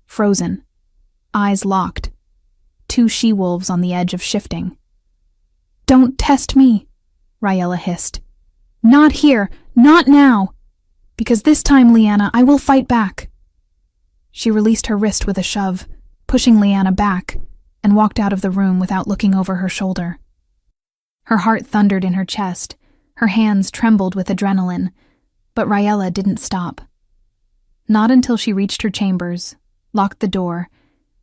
frozen, eyes locked, two she-wolves on the edge of shifting. "Don't test me," Raella hissed. "Not here, not now. Because this time, Lyanna, I will fight back." She released her wrist with a shove, pushing Lyanna back, and walked out of the room without looking over her shoulder. Her heart thundered in her chest, her hands trembled with adrenaline, but Raella didn't stop. Not until she reached her chambers, locked the door,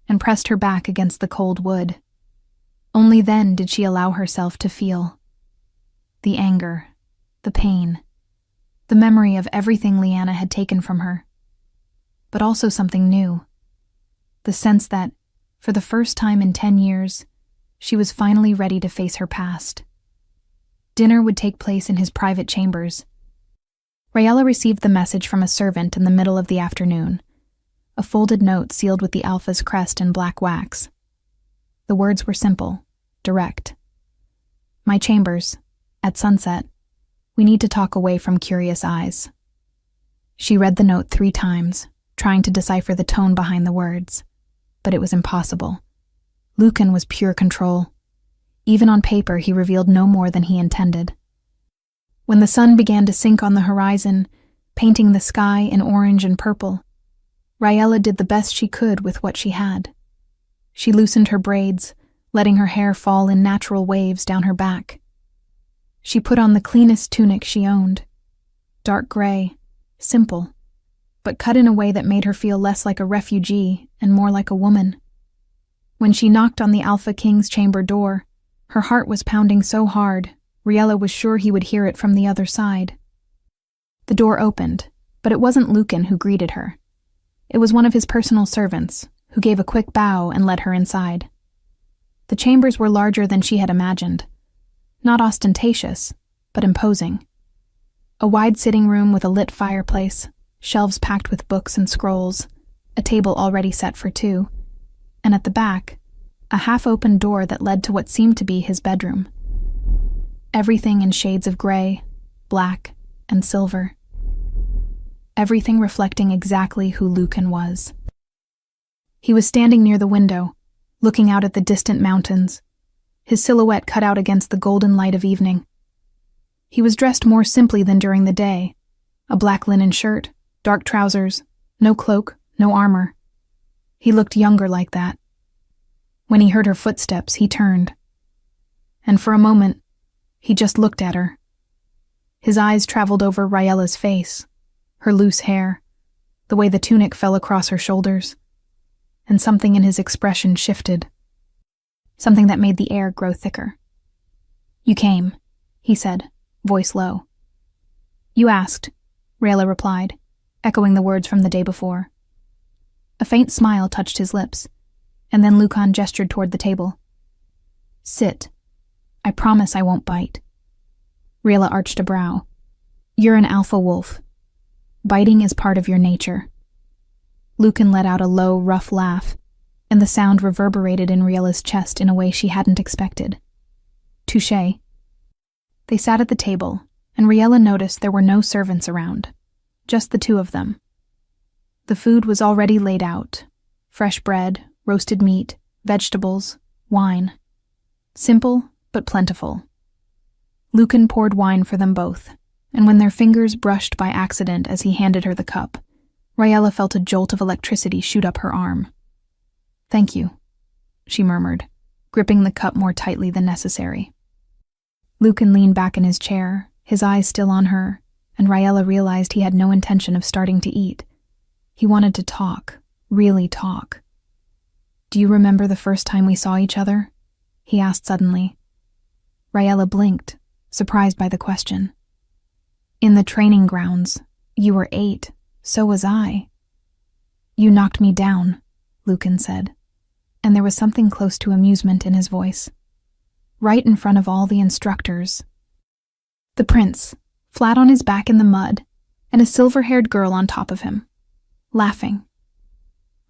and pressed her back against the cold wood. Only then did she allow herself to feel the anger, the pain, the memory of everything Lyanna had taken from her, but also something new. The sense that, for the first time in 10 years, she was finally ready to face her past. Dinner would take place in his private chambers. Raella received the message from a servant in the middle of the afternoon, a folded note sealed with the Alpha's crest in black wax. The words were simple, direct. "My chambers, at sunset. We need to talk away from curious eyes." She read the note 3 times, trying to decipher the tone behind the words, but it was impossible. Lucan was pure control. Even on paper, he revealed no more than he intended. When the sun began to sink on the horizon, painting the sky in orange and purple, Ryella did the best she could with what she had. She loosened her braids, letting her hair fall in natural waves down her back. She put on the cleanest tunic she owned. Dark gray, simple, but cut in a way that made her feel less like a refugee and more like a woman. When she knocked on the Alpha King's chamber door, her heart was pounding so hard, Ryella was sure he would hear it from the other side. The door opened, but it wasn't Lucan who greeted her. It was one of his personal servants, who gave a quick bow and led her inside. The chambers were larger than she had imagined. Not ostentatious, but imposing. A wide sitting room with a lit fireplace, shelves packed with books and scrolls, a table already set for two, and at the back, a half-open door that led to what seemed to be his bedroom. Everything in shades of gray, black, and silver. Everything reflecting exactly who Lucan was. He was standing near the window, looking out at the distant mountains, his silhouette cut out against the golden light of evening. He was dressed more simply than during the day, a black linen shirt, dark trousers, no cloak, no armor. He looked younger like that. When he heard her footsteps, he turned. And for a moment, he just looked at her. His eyes traveled over Ryella's face, her loose hair, the way the tunic fell across her shoulders, and something in his expression shifted. Something that made the air grow thicker. "You came," he said, voice low. "You asked," Ryella replied, echoing the words from the day before. A faint smile touched his lips, and then Lucan gestured toward the table. "Sit. I promise I won't bite." Ryella arched a brow. "You're an alpha wolf. Biting is part of your nature." Lucan let out a low, rough laugh, and the sound reverberated in Riella's chest in a way she hadn't expected. "Touché." They sat at the table, and Ryella noticed there were no servants around, just the two of them. The food was already laid out: fresh bread, roasted meat, vegetables, wine. Simple, but plentiful. Lucan poured wine for them both, and when their fingers brushed by accident as he handed her the cup, Ryella felt a jolt of electricity shoot up her arm. "Thank you," she murmured, gripping the cup more tightly than necessary. Lucan leaned back in his chair, his eyes still on her, and Ryella realized he had no intention of starting to eat. He wanted to talk, really talk. "Do you remember the first time we saw each other?" he asked suddenly. Ryella blinked, surprised by the question. "In the training grounds. You were 8. So was I." "You knocked me down," Lucan said, and there was something close to amusement in his voice. "Right in front of all the instructors." The prince, flat on his back in the mud, and a silver-haired girl on top of him, laughing.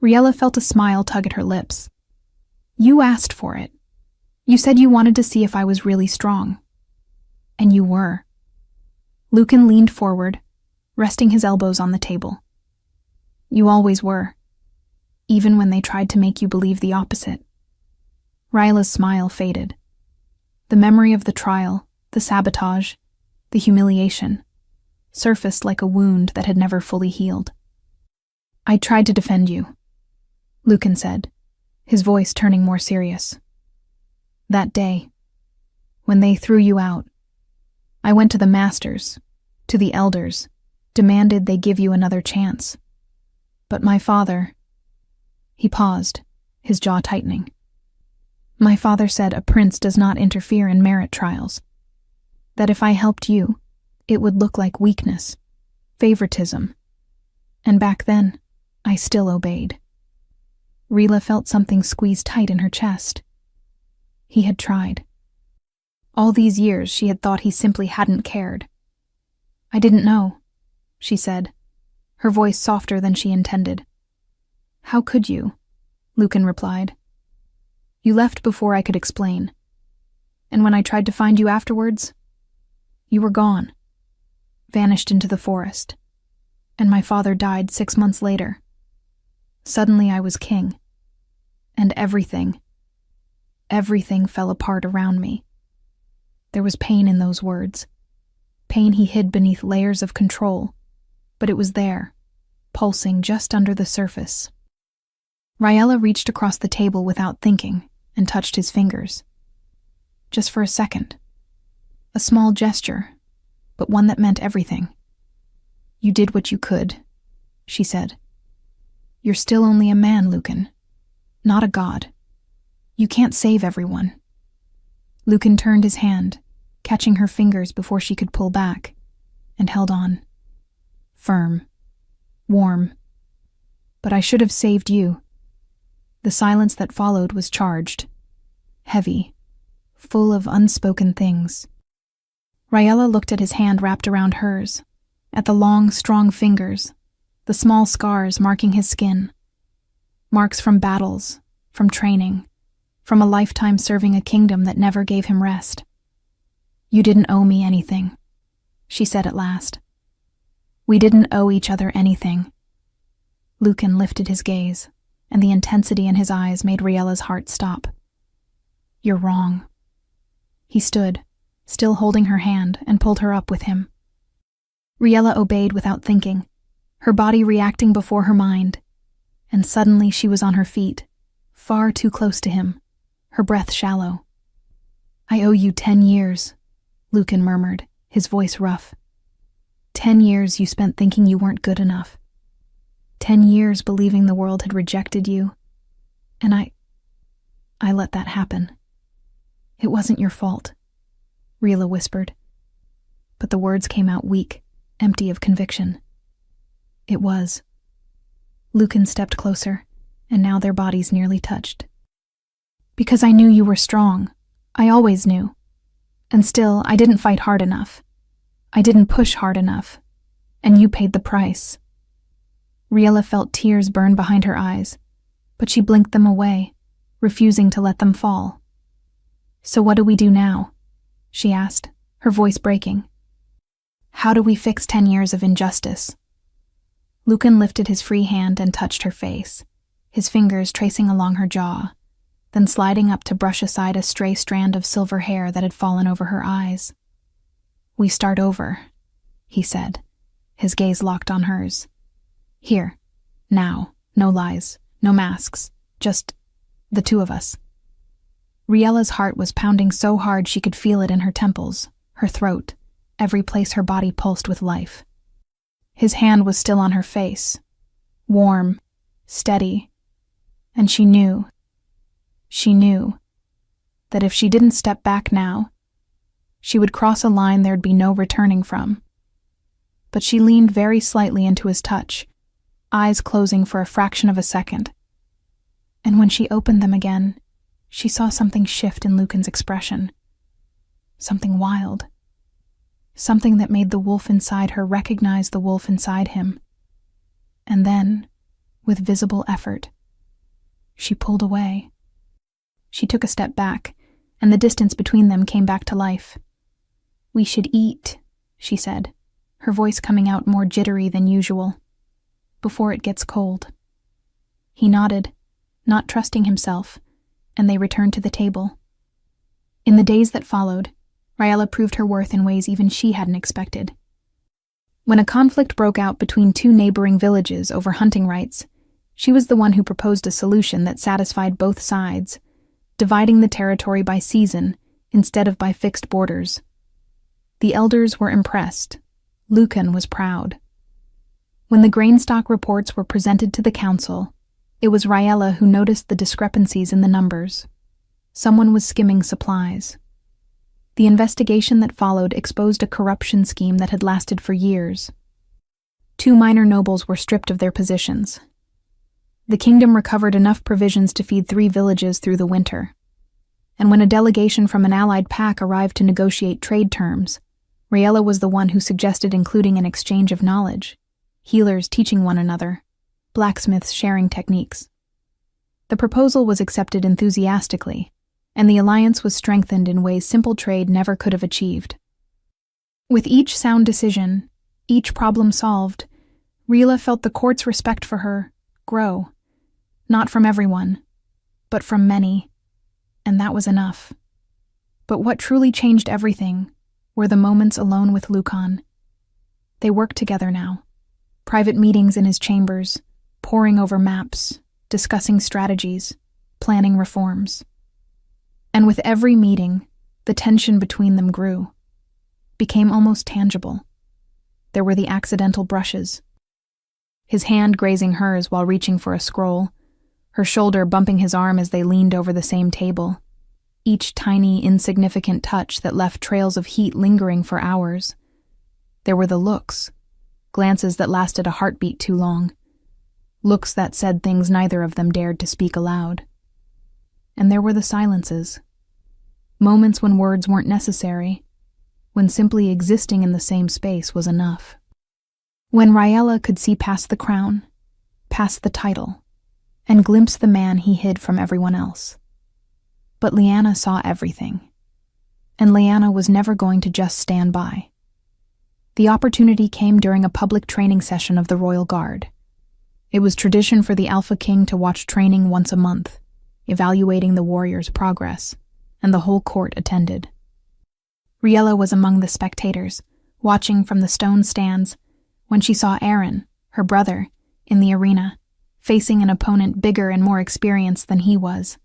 Ryella felt a smile tug at her lips. "You asked for it. You said you wanted to see if I was really strong. And you were." Lucan leaned forward, resting his elbows on the table. "You always were, even when they tried to make you believe the opposite." Ryella's smile faded. The memory of the trial, the sabotage, the humiliation, surfaced like a wound that had never fully healed. "I tried to defend you," Lucan said, his voice turning more serious. "That day, when they threw you out, I went to the masters, to the elders, demanded they give you another chance. But my father..." He paused, his jaw tightening. "My father said a prince does not interfere in merit trials. That if I helped you, it would look like weakness, favoritism. And back then, I still obeyed." Ryella felt something squeeze tight in her chest. He had tried. All these years she had thought he simply hadn't cared. "I didn't know," she said, her voice softer than she intended. "How could you?" Lucan replied. "You left before I could explain. And when I tried to find you afterwards, you were gone, vanished into the forest. And my father died 6 months later. Suddenly I was king. And everything fell apart around me." There was pain in those words. Pain he hid beneath layers of control, but it was there, pulsing just under the surface. Ryella reached across the table without thinking and touched his fingers. Just for a second. A small gesture, but one that meant everything. "You did what you could," she said. "You're still only a man, Lucan, not a god. You can't save everyone." Lucan turned his hand, catching her fingers before she could pull back, and held on. Firm. Warm. "But I should have saved you." The silence that followed was charged. Heavy. Full of unspoken things. Ryella looked at his hand wrapped around hers, at the long, strong fingers, the small scars marking his skin. Marks from battles, from training, from a lifetime serving a kingdom that never gave him rest. "You didn't owe me anything," she said at last. "We didn't owe each other anything." Lucan lifted his gaze, and the intensity in his eyes made Riella's heart stop. "You're wrong." He stood, still holding her hand, and pulled her up with him. Riella obeyed without thinking, her body reacting before her mind, and suddenly she was on her feet, far too close to him, her breath shallow. "I owe you 10 years, Lucan murmured, his voice rough. 10 years you spent thinking you weren't good enough. 10 years believing the world had rejected you. And I let that happen. It wasn't your fault," Riella whispered. But the words came out weak, empty of conviction. "It was." Lucan stepped closer, and now their bodies nearly touched. "Because I knew you were strong. I always knew. And still, I didn't fight hard enough. I didn't push hard enough. And you paid the price." Riella felt tears burn behind her eyes, but she blinked them away, refusing to let them fall. "So what do we do now?" she asked, her voice breaking. "How do we fix 10 years of injustice?" Lucan lifted his free hand and touched her face, his fingers tracing along her jaw, then sliding up to brush aside a stray strand of silver hair that had fallen over her eyes. "We start over," he said, his gaze locked on hers. "Here, now, no lies, no masks, just the two of us." Riella's heart was pounding so hard she could feel it in her temples, her throat, every place her body pulsed with life. His hand was still on her face, warm, steady, and she knew that if she didn't step back now, she would cross a line there'd be no returning from. But she leaned very slightly into his touch, eyes closing for a fraction of a second. And when she opened them again, she saw something shift in Lucan's expression. Something wild. Something that made the wolf inside her recognize the wolf inside him. And then, with visible effort, she pulled away. She took a step back, and the distance between them came back to life. "We should eat," she said, her voice coming out more jittery than usual, "before it gets cold." He nodded, not trusting himself, and they returned to the table. In the days that followed, Riella proved her worth in ways even she hadn't expected. When a conflict broke out between two neighboring villages over hunting rights, she was the one who proposed a solution that satisfied both sides, dividing the territory by season instead of by fixed borders. The elders were impressed. Lucan was proud. When the grain stock reports were presented to the council, it was Riella who noticed the discrepancies in the numbers. Someone was skimming supplies. The investigation that followed exposed a corruption scheme that had lasted for years. 2 minor nobles were stripped of their positions. The kingdom recovered enough provisions to feed 3 villages through the winter. And when a delegation from an allied pack arrived to negotiate trade terms, Riella was the one who suggested including an exchange of knowledge, healers teaching one another, blacksmiths sharing techniques. The proposal was accepted enthusiastically, and the alliance was strengthened in ways simple trade never could have achieved. With each sound decision, each problem solved, Riella felt the court's respect for her grow, not from everyone, but from many, and that was enough. But what truly changed everything were the moments alone with Lucan. They worked together now, Private meetings in his chambers, poring over maps, discussing strategies, planning reforms. And with every meeting, the tension between them grew, became almost tangible. There were the accidental brushes. His hand grazing hers while reaching for a scroll, her shoulder bumping his arm as they leaned over the same table, each tiny, insignificant touch that left trails of heat lingering for hours. There were the looks, glances that lasted a heartbeat too long, looks that said things neither of them dared to speak aloud. And there were the silences, moments when words weren't necessary, when simply existing in the same space was enough. When Raella could see past the crown, past the title, and glimpse the man he hid from everyone else. But Lyanna saw everything, and Lyanna was never going to just stand by. The opportunity came during a public training session of the Royal Guard. It was tradition for the Alpha King to watch training once a month, evaluating the warriors' progress, and the whole court attended. Raella was among the spectators, watching from the stone stands, when she saw Aaron, her brother, in the arena, facing an opponent bigger and more experienced than he was.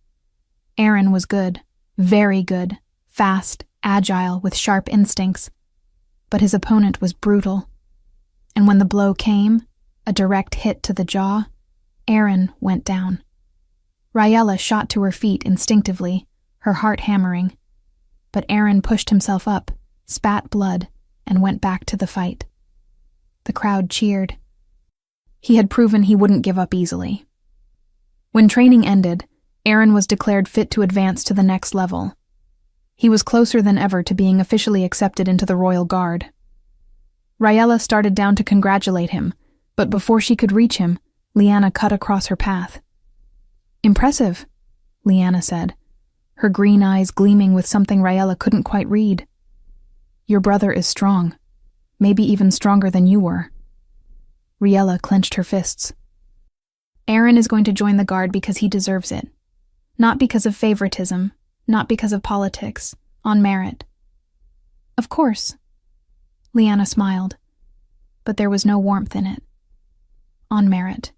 Aaron was good, very good, fast, agile, with sharp instincts, but his opponent was brutal. And when the blow came, a direct hit to the jaw, Aaron went down. Raella shot to her feet instinctively, her heart hammering, but Aaron pushed himself up, spat blood, and went back to the fight. The crowd cheered. He had proven he wouldn't give up easily. When training ended, Aaron was declared fit to advance to the next level. He was closer than ever to being officially accepted into the Royal Guard. Raella started down to congratulate him, but before she could reach him, Lyanna cut across her path. "Impressive," Lyanna said, her green eyes gleaming with something Raella couldn't quite read. "Your brother is strong, maybe even stronger than you were." Raella clenched her fists. "Aaron is going to join the Guard because he deserves it. Not because of favoritism, not because of politics, on merit." "Of course." Lyanna smiled, but there was no warmth in it. "On merit.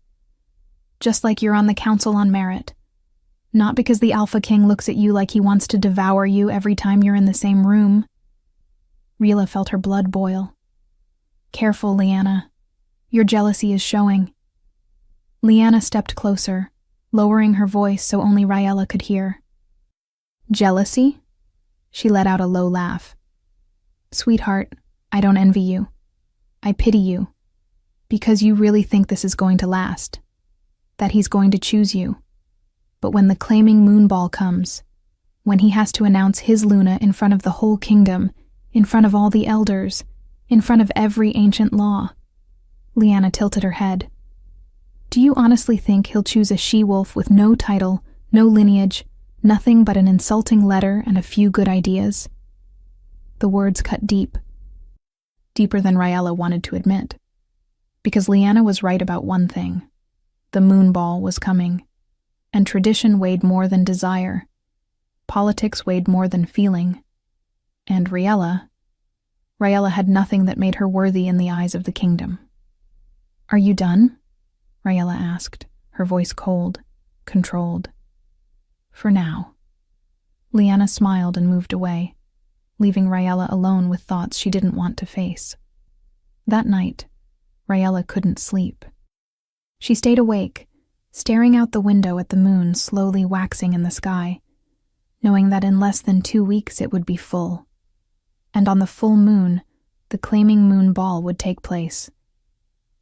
Just like you're on the council on merit. Not because the Alpha King looks at you like he wants to devour you every time you're in the same room." Raella felt her blood boil. "Careful, Lyanna. Your jealousy is showing." Lyanna stepped closer, lowering her voice so only Raella could hear. "Jealousy?" She let out a low laugh. "Sweetheart, I don't envy you. I pity you. Because you really think this is going to last. That he's going to choose you. But when the claiming moonball comes, when he has to announce his Luna in front of the whole kingdom, in front of all the elders, in front of every ancient law." Lyanna tilted her head. "Do you honestly think he'll choose a she-wolf with no title, no lineage, nothing but an insulting letter and a few good ideas?" The words cut deep. Deeper than Raella wanted to admit. Because Lyanna was right about one thing. The moonball was coming. And tradition weighed more than desire. Politics weighed more than feeling. And Raella had nothing that made her worthy in the eyes of the kingdom. "Are you done?" Raella asked, her voice cold, controlled. "For now." Lyanna smiled and moved away, leaving Raella alone with thoughts she didn't want to face. That night, Raella couldn't sleep. She stayed awake, staring out the window at the moon slowly waxing in the sky, knowing that in less than 2 weeks it would be full. And on the full moon, the claiming moon ball would take place.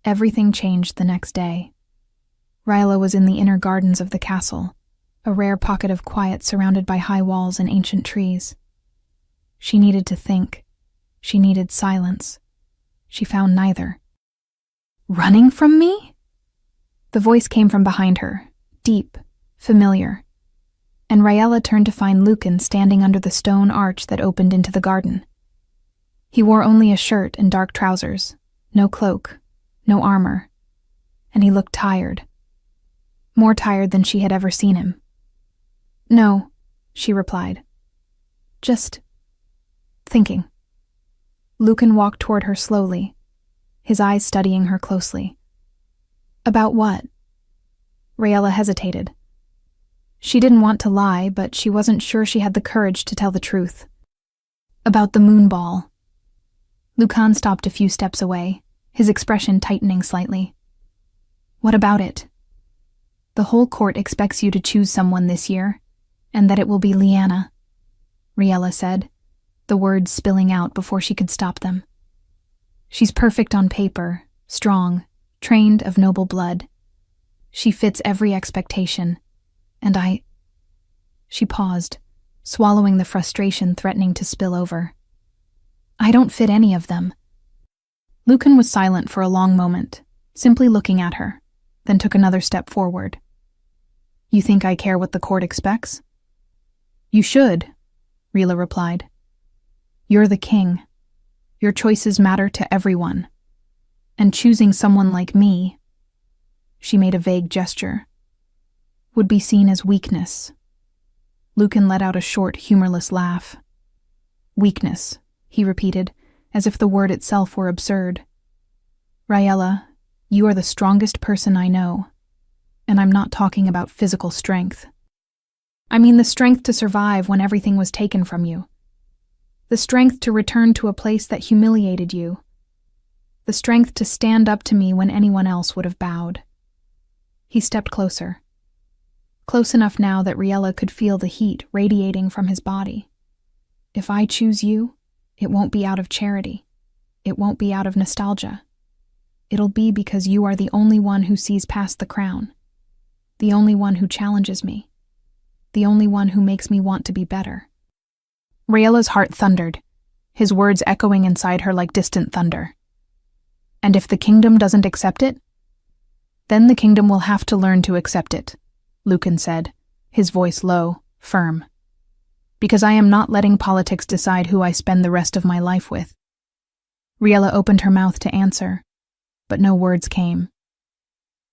Everything changed the next day. Raella was in the inner gardens of the castle, a rare pocket of quiet surrounded by high walls and ancient trees. She needed to think. She needed silence. She found neither. "Running from me?" The voice came from behind her, deep, familiar. And Raella turned to find Lucan standing under the stone arch that opened into the garden. He wore only a shirt and dark trousers, no cloak, no armor, and he looked tired. More tired than she had ever seen him. "No," she replied. "Just thinking." Lucan walked toward her slowly, his eyes studying her closely. About what? Raella hesitated. She didn't want to lie, but she wasn't sure she had the courage to tell the truth. About the moon ball. Lucan stopped a few steps away, his expression tightening slightly. What about it? The whole court expects you to choose someone this year, and that it will be Lyanna, Raella said, the words spilling out before she could stop them. She's perfect on paper, strong, trained of noble blood. She fits every expectation, and She paused, swallowing the frustration threatening to spill over. I don't fit any of them. Lucan was silent for a long moment, simply looking at her, then took another step forward. You think I care what the court expects? You should, Rila replied. You're the king. Your choices matter to everyone. And choosing someone like me, she made a vague gesture, would be seen as weakness. Lucan let out a short, humorless laugh. Weakness, he repeated, as if the word itself were absurd. Raella, you are the strongest person I know, and I'm not talking about physical strength. I mean the strength to survive when everything was taken from you. The strength to return to a place that humiliated you. The strength to stand up to me when anyone else would have bowed. He stepped closer. Close enough now that Raella could feel the heat radiating from his body. If I choose you, it won't be out of charity. It won't be out of nostalgia. It'll be because you are the only one who sees past the crown. The only one who challenges me. The only one who makes me want to be better. Raella's heart thundered, his words echoing inside her like distant thunder. And if the kingdom doesn't accept it? Then the kingdom will have to learn to accept it, Lucan said, his voice low, firm. Because I am not letting politics decide who I spend the rest of my life with. Raella opened her mouth to answer, but no words came.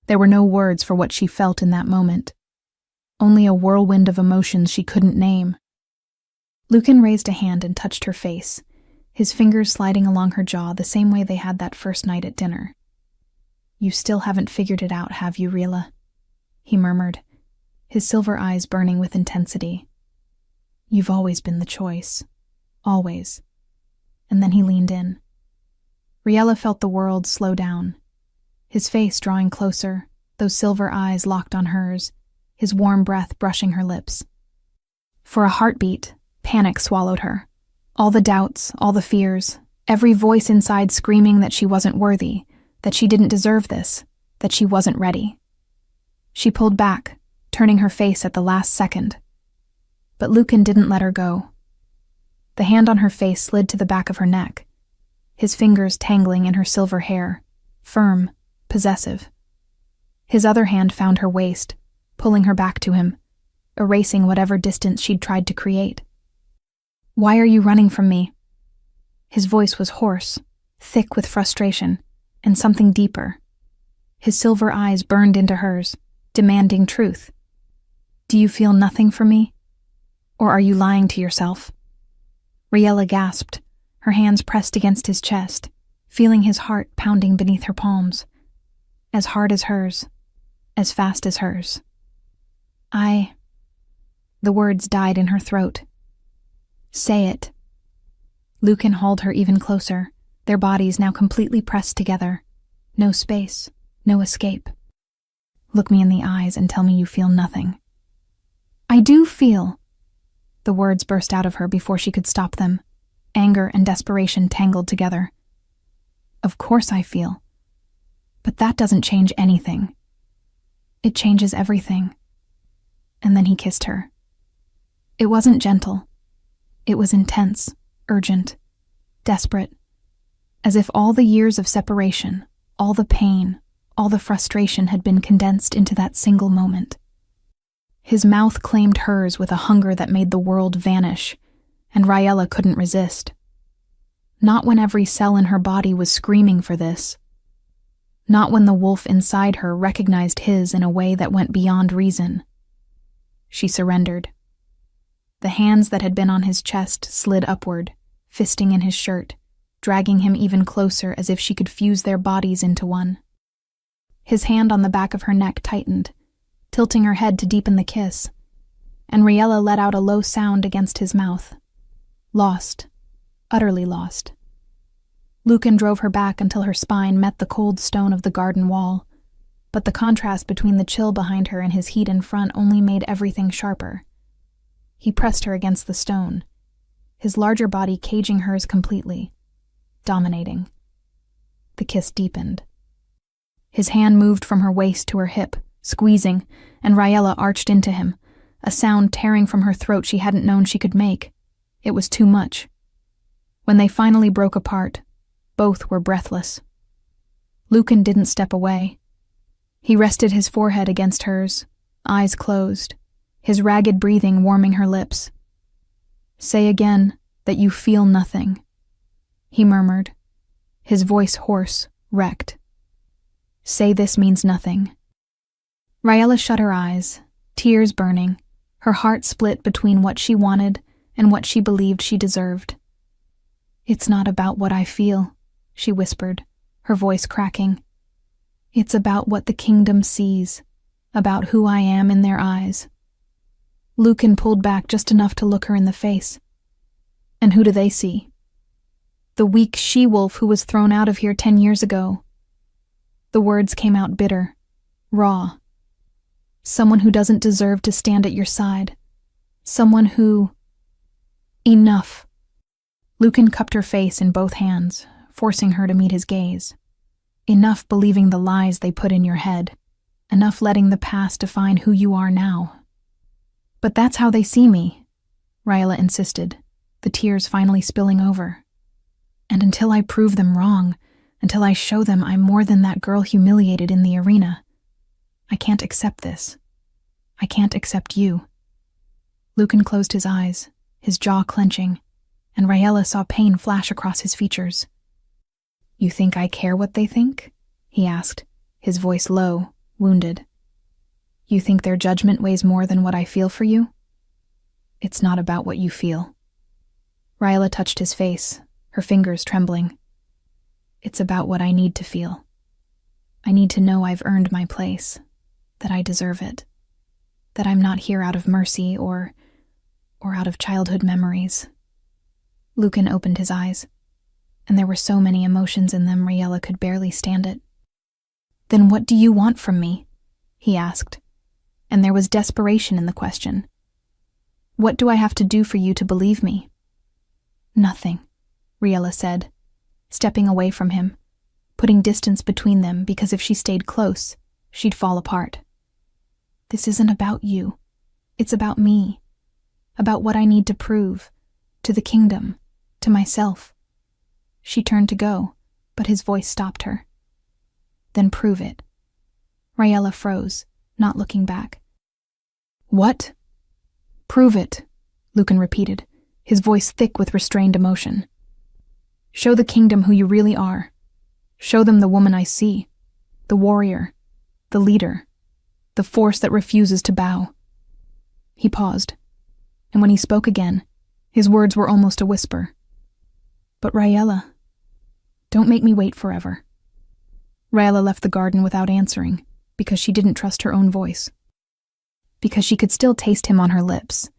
There were no words for what she felt in that moment. Only a whirlwind of emotions she couldn't name. Lucan raised a hand and touched her face, his fingers sliding along her jaw the same way they had that first night at dinner. You still haven't figured it out, have you, Raella? He murmured, his silver eyes burning with intensity. You've always been the choice. Always. And then he leaned in. Raella felt the world slow down, his face drawing closer, those silver eyes locked on hers, his warm breath brushing her lips. For a heartbeat, panic swallowed her. All the doubts, all the fears, every voice inside screaming that she wasn't worthy, that she didn't deserve this, that she wasn't ready. She pulled back, turning her face at the last second. But Lucan didn't let her go. The hand on her face slid to the back of her neck, his fingers tangling in her silver hair, firm, possessive. His other hand found her waist, pulling her back to him, erasing whatever distance she'd tried to create. Why are you running from me? His voice was hoarse, thick with frustration, and something deeper. His silver eyes burned into hers, demanding truth. Do you feel nothing for me? Or are you lying to yourself? Raella gasped, her hands pressed against his chest, feeling his heart pounding beneath her palms. As hard as hers, as fast as hers. The words died in her throat. Say it. Lucan hauled her even closer, their bodies now completely pressed together. No space, no escape. Look me in the eyes and tell me you feel nothing. I do feel. The words burst out of her before she could stop them, anger and desperation tangled together. Of course I feel. But that doesn't change anything. It changes everything. And then he kissed her. It wasn't gentle. It was intense, urgent, desperate, as if all the years of separation, all the pain, all the frustration had been condensed into that single moment. His mouth claimed hers with a hunger that made the world vanish, and Raella couldn't resist. Not when every cell in her body was screaming for this. Not when the wolf inside her recognized his in a way that went beyond reason. She surrendered. The hands that had been on his chest slid upward, fisting in his shirt, dragging him even closer as if she could fuse their bodies into one. His hand on the back of her neck tightened, tilting her head to deepen the kiss, and Riella let out a low sound against his mouth. Lost. Utterly lost. Lucan drove her back until her spine met the cold stone of the garden wall, but the contrast between the chill behind her and his heat in front only made everything sharper. He pressed her against the stone, his larger body caging hers completely, dominating. The kiss deepened. His hand moved from her waist to her hip, squeezing, and Riella arched into him, a sound tearing from her throat she hadn't known she could make. It was too much. When they finally broke apart, both were breathless. Lucan didn't step away. He rested his forehead against hers, eyes closed, his ragged breathing warming her lips. "Say again that you feel nothing," he murmured, his voice hoarse, wrecked. "Say this means nothing." Riella shut her eyes, tears burning, her heart split between what she wanted and what she believed she deserved. "It's not about what I feel," she whispered, her voice cracking. "It's about what the kingdom sees, about who I am in their eyes." Lucan pulled back just enough to look her in the face. "And who do they see?" "The weak she-wolf who was thrown out of here 10 years ago." The words came out bitter, raw. "Someone who doesn't deserve to stand at your side. Someone who—" "Enough." Lucan cupped her face in both hands, forcing her to meet his gaze. "Enough believing the lies they put in your head. Enough letting the past define who you are now." "But that's how they see me," Riella insisted, the tears finally spilling over. "And until I prove them wrong, until I show them I'm more than that girl humiliated in the arena, I can't accept this. I can't accept you." Lucan closed his eyes, his jaw clenching, and Riella saw pain flash across his features. "You think I care what they think?" he asked, his voice low, wounded. "You think their judgment weighs more than what I feel for you?" "It's not about what you feel." Riella touched his face, her fingers trembling. "It's about what I need to feel. I need to know I've earned my place, that I deserve it, that I'm not here out of mercy or out of childhood memories." Lucan opened his eyes, and there were so many emotions in them Riella could barely stand it. "Then what do you want from me?" he asked, and there was desperation in the question. "What do I have to do for you to believe me?" "Nothing," Riella said, stepping away from him, putting distance between them because if she stayed close, she'd fall apart. "This isn't about you. It's about me. About what I need to prove, to the kingdom, to myself." She turned to go, but his voice stopped her. "Then prove it." Riella froze, not looking back. "What?" "Prove it," Lucan repeated, his voice thick with restrained emotion. "Show the kingdom who you really are. Show them the woman I see, the warrior, the leader, the force that refuses to bow." He paused, and when he spoke again, his words were almost a whisper. "But Riella, don't make me wait forever." Riella left the garden without answering, because she didn't trust her own voice. Because she could still taste him on her lips,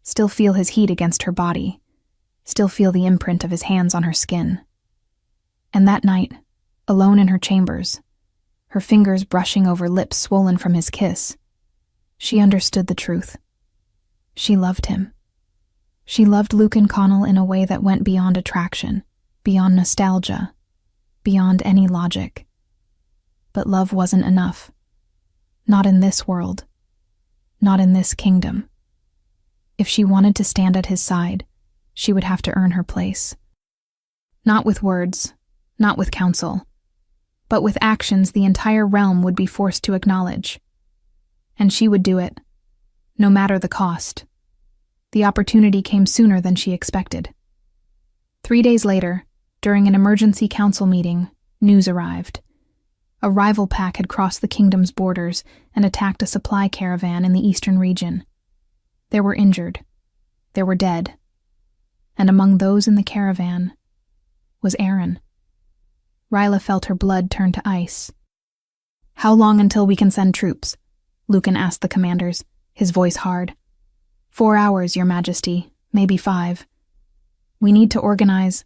still feel his heat against her body, still feel the imprint of his hands on her skin. And that night, alone in her chambers, her fingers brushing over lips swollen from his kiss, she understood the truth. She loved him. She loved Lucan Connell in a way that went beyond attraction, beyond nostalgia, beyond any logic. But love wasn't enough. Not in this world. Not in this kingdom. If she wanted to stand at his side, she would have to earn her place. Not with words, not with counsel, but with actions the entire realm would be forced to acknowledge. And she would do it, no matter the cost. The opportunity came sooner than she expected. 3 days later, during an emergency council meeting, news arrived. A rival pack had crossed the kingdom's borders and attacked a supply caravan in the eastern region. There were injured. There were dead. And among those in the caravan, was Aaron. Ryla felt her blood turn to ice. "How long until we can send troops?" Lucan asked the commanders, his voice hard. 4 hours, Your Majesty, maybe 5. We need to organize.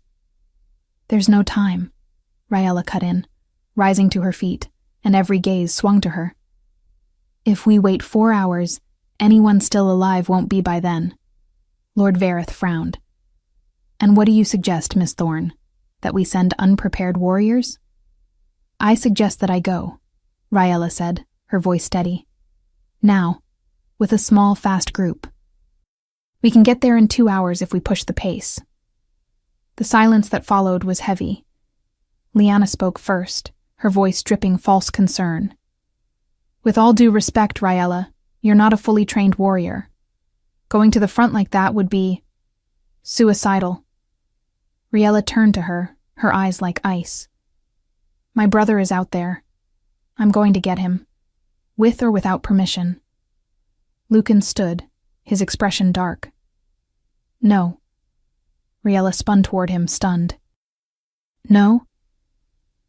There's no time, Ryla cut in, rising to her feet, and every gaze swung to her. If we wait 4 hours, anyone still alive won't be by then. Lord Vareth frowned. And what do you suggest, Miss Thorne? That we send unprepared warriors? I suggest that I go, Ryla said, her voice steady. Now, with a small, fast group. We can get there in 2 hours if we push the pace. The silence that followed was heavy. Lyanna spoke first, her voice dripping false concern. With all due respect, Ryla, you're not a fully trained warrior. Going to the front like that would be suicidal. Ryla turned to her, her eyes like ice. My brother is out there. I'm going to get him, with or without permission. Lucan stood, his expression dark. No. Ryla spun toward him, stunned. No?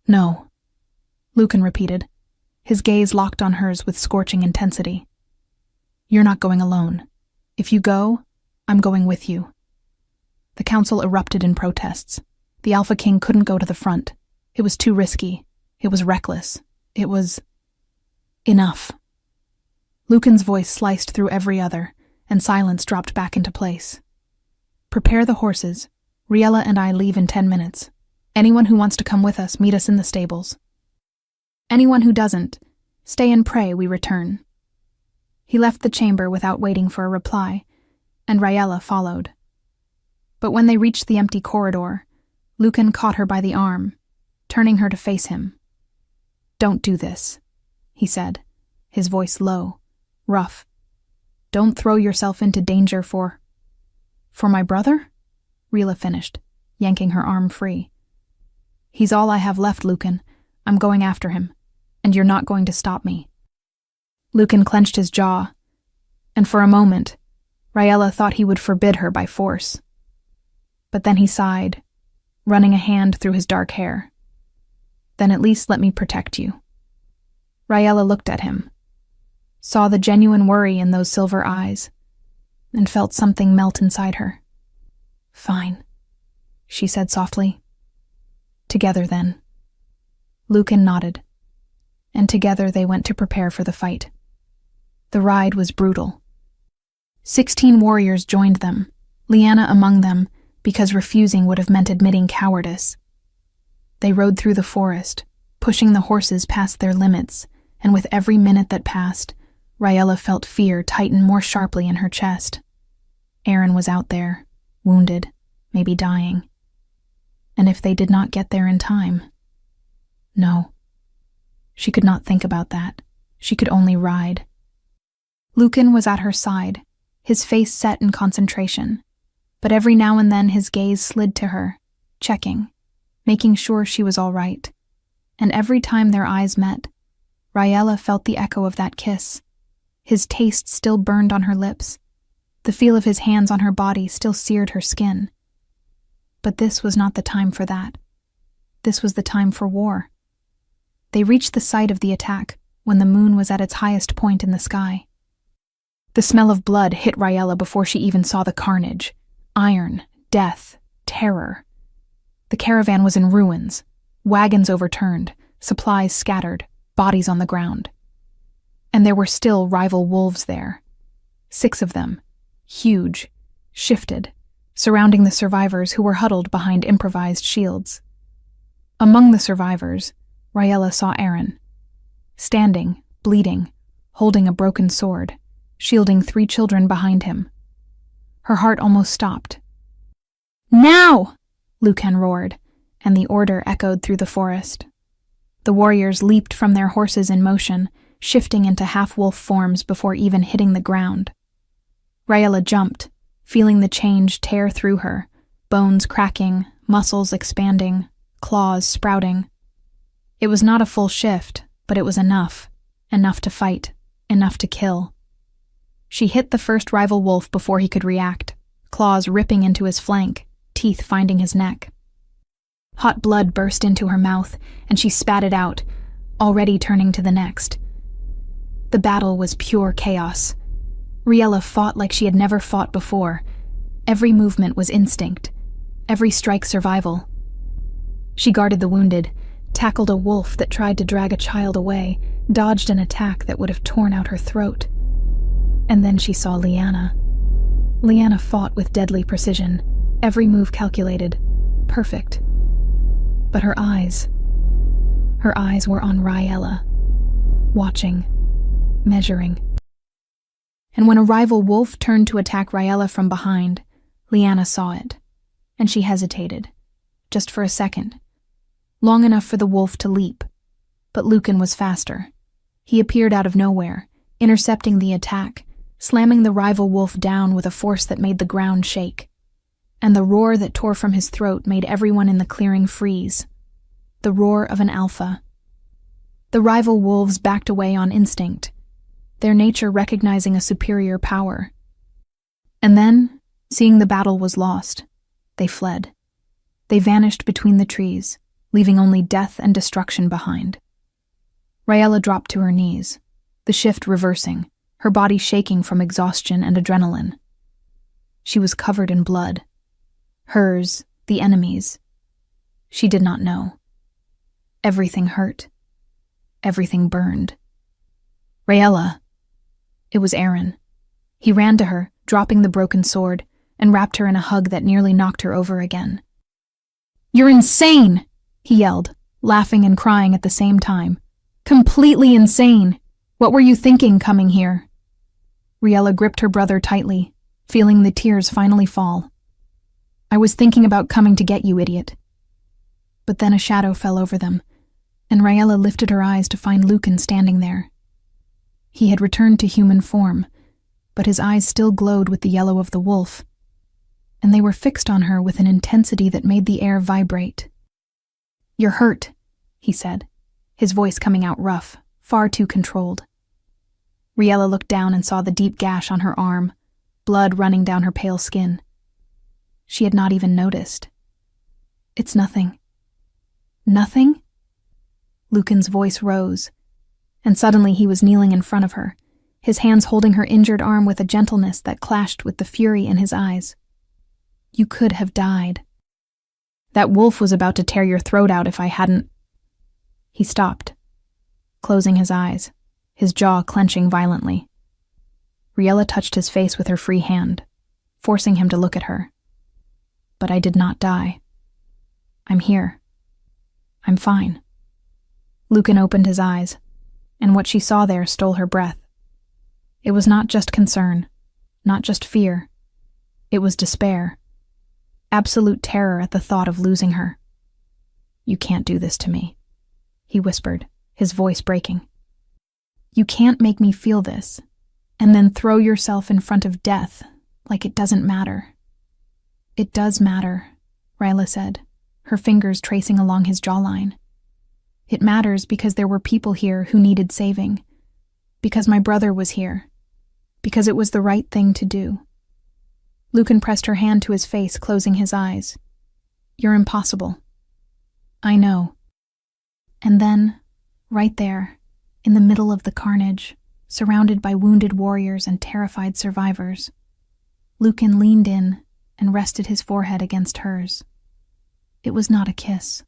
No. Lucan repeated, his gaze locked on hers with scorching intensity. You're not going alone. If you go, I'm going with you. The council erupted in protests. The Alpha King couldn't go to the front. It was too risky. It was reckless. It was enough. Lucan's voice sliced through every other, and silence dropped back into place. Prepare the horses. Ryla and I leave in 10 minutes. Anyone who wants to come with us, meet us in the stables. Anyone who doesn't, stay and pray we return. He left the chamber without waiting for a reply, and Ryla followed. But when they reached the empty corridor, Lucan caught her by the arm, turning her to face him. Don't do this, he said, his voice low, rough. Don't throw yourself into danger for my brother? Ryla finished, yanking her arm free. He's all I have left, Lucan. I'm going after him, and you're not going to stop me. Lucan clenched his jaw, and for a moment, Ryla thought he would forbid her by force. But then he sighed, running a hand through his dark hair. Then at least let me protect you. Ryla looked at him, saw the genuine worry in those silver eyes, and felt something melt inside her. Fine, she said softly. Together then. Lucan nodded, and together they went to prepare for the fight. The ride was brutal. 16 warriors joined them, Lyanna among them, because refusing would have meant admitting cowardice. They rode through the forest, pushing the horses past their limits, and with every minute that passed, Ryla felt fear tighten more sharply in her chest. Aaron was out there, wounded, maybe dying. And if they did not get there in time? No. She could not think about that. She could only ride. Lucan was at her side, his face set in concentration, but every now and then his gaze slid to her, checking, making sure she was all right. And every time their eyes met, Ryla felt the echo of that kiss. His taste still burned on her lips. The feel of his hands on her body still seared her skin. But this was not the time for that. This was the time for war. They reached the site of the attack when the moon was at its highest point in the sky. The smell of blood hit Ryla before she even saw the carnage. Iron, death, terror. The caravan was in ruins, wagons overturned, supplies scattered, bodies on the ground. And there were still rival wolves there. 6 of them, huge, shifted, surrounding the survivors who were huddled behind improvised shields. Among the survivors, Ryla saw Aaron, standing, bleeding, holding a broken sword, shielding 3 children behind him. Her heart almost stopped. Now! Lucan roared, and the order echoed through the forest. The warriors leaped from their horses in motion, shifting into half-wolf forms before even hitting the ground. Ryla jumped, feeling the change tear through her, bones cracking, muscles expanding, claws sprouting. It was not a full shift, but it was enough to fight, enough to kill. She hit the first rival wolf before he could react, claws ripping into his flank, teeth finding his neck. Hot blood burst into her mouth, and she spat it out, already turning to the next. The battle was pure chaos. Riella fought like she had never fought before. Every movement was instinct, every strike survival. She guarded the wounded, tackled a wolf that tried to drag a child away, dodged an attack that would have torn out her throat. And then she saw Lyanna. Lyanna fought with deadly precision, every move calculated, perfect. But her eyes were on Riella, watching, measuring. And when a rival wolf turned to attack Riella from behind, Lyanna saw it, and she hesitated, just for a second, long enough for the wolf to leap. But Lucan was faster. He appeared out of nowhere, intercepting the attack, slamming the rival wolf down with a force that made the ground shake. And the roar that tore from his throat made everyone in the clearing freeze. The roar of an alpha. The rival wolves backed away on instinct, their nature recognizing a superior power. And then, seeing the battle was lost, they fled. They vanished between the trees, leaving only death and destruction behind. Riella dropped to her knees, the shift reversing, her body shaking from exhaustion and adrenaline. She was covered in blood. Hers, the enemy's. She did not know. Everything hurt. Everything burned. Riella! It was Aaron. He ran to her, dropping the broken sword, and wrapped her in a hug that nearly knocked her over again. "You're insane!" he yelled, laughing and crying at the same time. "Completely insane! What were you thinking coming here?" Riella gripped her brother tightly, feeling the tears finally fall. "I was thinking about coming to get you, idiot." But then a shadow fell over them, and Riella lifted her eyes to find Lucan standing there. He had returned to human form, but his eyes still glowed with the yellow of the wolf, and they were fixed on her with an intensity that made the air vibrate. "You're hurt," he said, his voice coming out rough, far too controlled. Riella looked down and saw the deep gash on her arm, blood running down her pale skin. She had not even noticed. "It's nothing." "Nothing?" Lucan's voice rose, and suddenly he was kneeling in front of her, his hands holding her injured arm with a gentleness that clashed with the fury in his eyes. "You could have died. That wolf was about to tear your throat out if I hadn't—" He stopped, closing his eyes, his jaw clenching violently. Riella touched his face with her free hand, forcing him to look at her. "But I did not die. I'm here. I'm fine." Lucan opened his eyes, and what she saw there stole her breath. It was not just concern, not just fear. It was despair. Absolute terror at the thought of losing her. "You can't do this to me," he whispered, his voice breaking. "You can't make me feel this, and then throw yourself in front of death like it doesn't matter." "It does matter," Riella said, her fingers tracing along his jawline. "It matters because there were people here who needed saving, because my brother was here, because it was the right thing to do." Lucan pressed her hand to his face, closing his eyes. "You're impossible." "I know." And then, right there, in the middle of the carnage, surrounded by wounded warriors and terrified survivors, Lucan leaned in and rested his forehead against hers. It was not a kiss,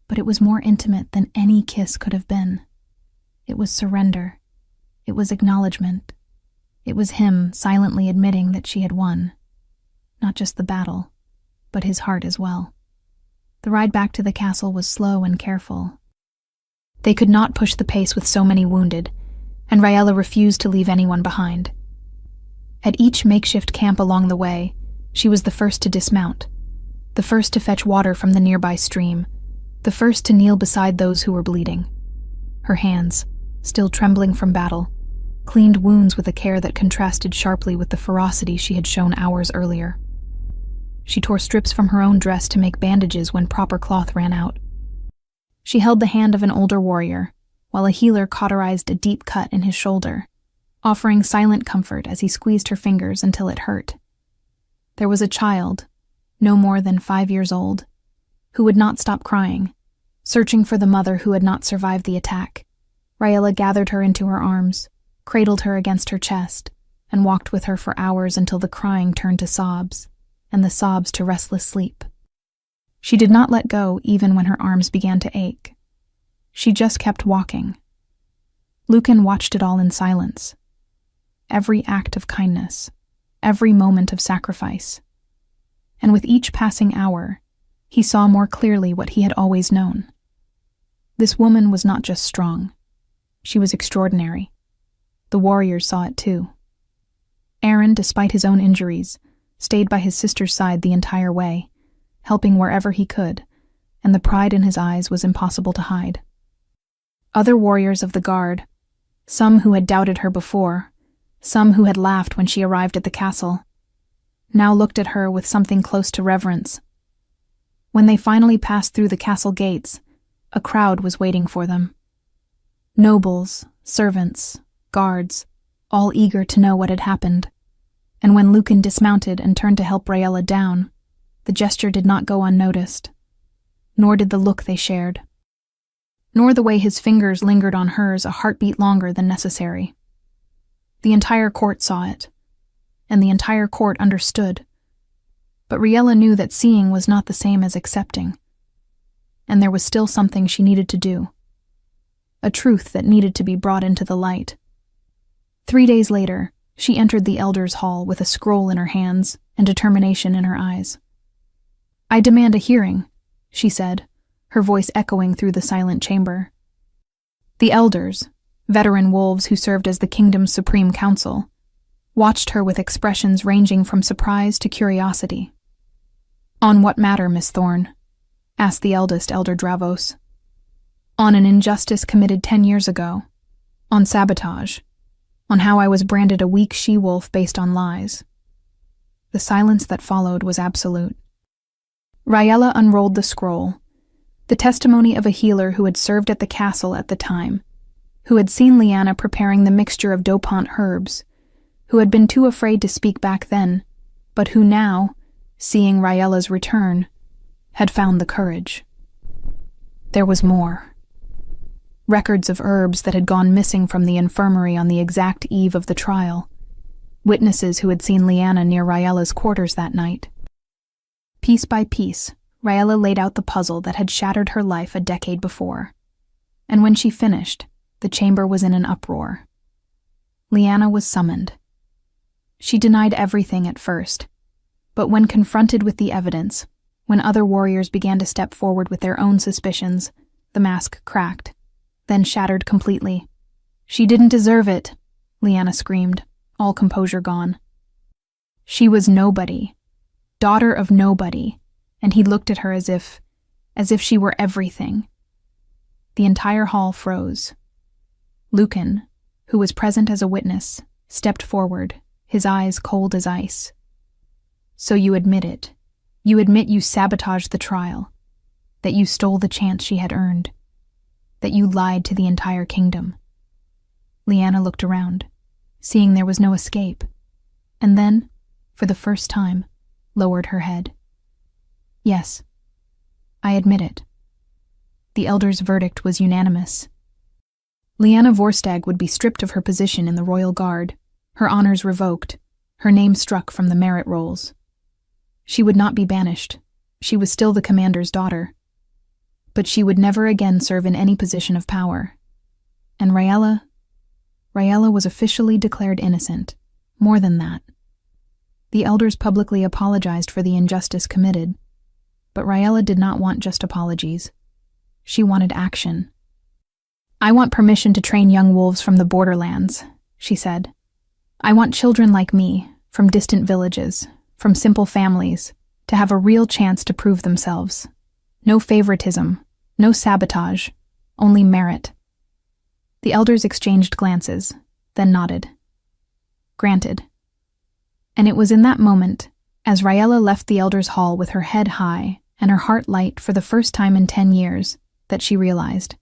but it was more intimate than any kiss could have been. It was surrender. It was acknowledgement. It was him silently admitting that she had won. Not just the battle, but his heart as well. The ride back to the castle was slow and careful. They could not push the pace with so many wounded, and Riella refused to leave anyone behind. At each makeshift camp along the way, she was the first to dismount, the first to fetch water from the nearby stream, the first to kneel beside those who were bleeding. Her hands, still trembling from battle, cleaned wounds with a care that contrasted sharply with the ferocity she had shown hours earlier. She tore strips from her own dress to make bandages when proper cloth ran out. She held the hand of an older warrior, while a healer cauterized a deep cut in his shoulder, offering silent comfort as he squeezed her fingers until it hurt. There was a child, no more than 5 years old, who would not stop crying, searching for the mother who had not survived the attack. Raella gathered her into her arms, cradled her against her chest, and walked with her for hours until the crying turned to sobs, and the sobs to restless sleep. She did not let go even when her arms began to ache. She just kept walking. Lucan watched it all in silence. Every act of kindness, every moment of sacrifice. And with each passing hour, he saw more clearly what he had always known. This woman was not just strong. She was extraordinary. The warriors saw it too. Aaron, despite his own injuries, stayed by his sister's side the entire way, helping wherever he could, and the pride in his eyes was impossible to hide. Other warriors of the guard, some who had doubted her before, some who had laughed when she arrived at the castle, now looked at her with something close to reverence. When they finally passed through the castle gates, a crowd was waiting for them. Nobles, servants, guards, all eager to know what had happened. And when Lucan dismounted and turned to help Raella down, the gesture did not go unnoticed, nor did the look they shared, nor the way his fingers lingered on hers a heartbeat longer than necessary. The entire court saw it, and the entire court understood, but Raella knew that seeing was not the same as accepting, and there was still something she needed to do, a truth that needed to be brought into the light. 3 days later, she entered the elders' hall with a scroll in her hands and determination in her eyes. "I demand a hearing," she said, her voice echoing through the silent chamber. The elders, veteran wolves who served as the kingdom's supreme council, watched her with expressions ranging from surprise to curiosity. "On what matter, Miss Thorne?" asked the eldest Elder Dravos. "On an injustice committed 10 years ago. On sabotage. On how I was branded a weak she-wolf based on lies." The silence that followed was absolute. Raella unrolled the scroll, the testimony of a healer who had served at the castle at the time, who had seen Lyanna preparing the mixture of dopant herbs, who had been too afraid to speak back then, but who now, seeing Raella's return, had found the courage. There was more. Records of herbs that had gone missing from the infirmary on the exact eve of the trial. Witnesses who had seen Lyanna near Raella's quarters that night. Piece by piece, Raella laid out the puzzle that had shattered her life a decade before. And when she finished, the chamber was in an uproar. Lyanna was summoned. She denied everything at first, but when confronted with the evidence, when other warriors began to step forward with their own suspicions, the mask cracked, then shattered completely. "She didn't deserve it," Lyanna screamed, all composure gone. She was nobody, daughter of nobody, and he looked at her as if she were everything. The entire hall froze. Lucan, who was present as a witness, stepped forward, his eyes cold as ice. "So you admit it. You admit you sabotaged the trial, that you stole the chance she had earned, that you lied to the entire kingdom." Lyanna looked around, seeing there was no escape, and then, for the first time, lowered her head. "Yes, I admit it." The elders' verdict was unanimous. Lyanna Vorstag would be stripped of her position in the royal guard, her honors revoked, her name struck from the merit rolls. She would not be banished. She was still the commander's daughter. But she would never again serve in any position of power. And Raella was officially declared innocent. More than that. The elders publicly apologized for the injustice committed, but Raella did not want just apologies. She wanted action. "I want permission to train young wolves from the borderlands," she said. "I want children like me, from distant villages, from simple families, to have a real chance to prove themselves. No favoritism, no sabotage, only merit." The elders exchanged glances, then nodded. Granted. And it was in that moment, as Raella left the elders' hall with her head high and her heart light for the first time in 10 years, that she realized.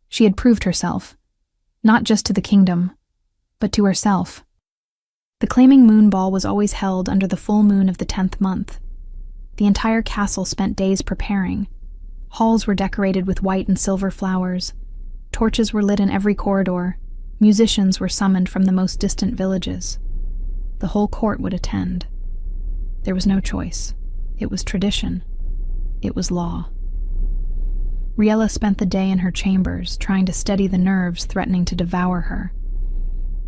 She had proved herself, not just to the kingdom, but to herself. The claiming moon ball was always held under the full moon of the 10th month. The entire castle spent days preparing. Halls were decorated with white and silver flowers. Torches were lit in every corridor. Musicians were summoned from the most distant villages. The whole court would attend. There was no choice. It was tradition. It was law. Riella spent the day in her chambers, trying to steady the nerves threatening to devour her.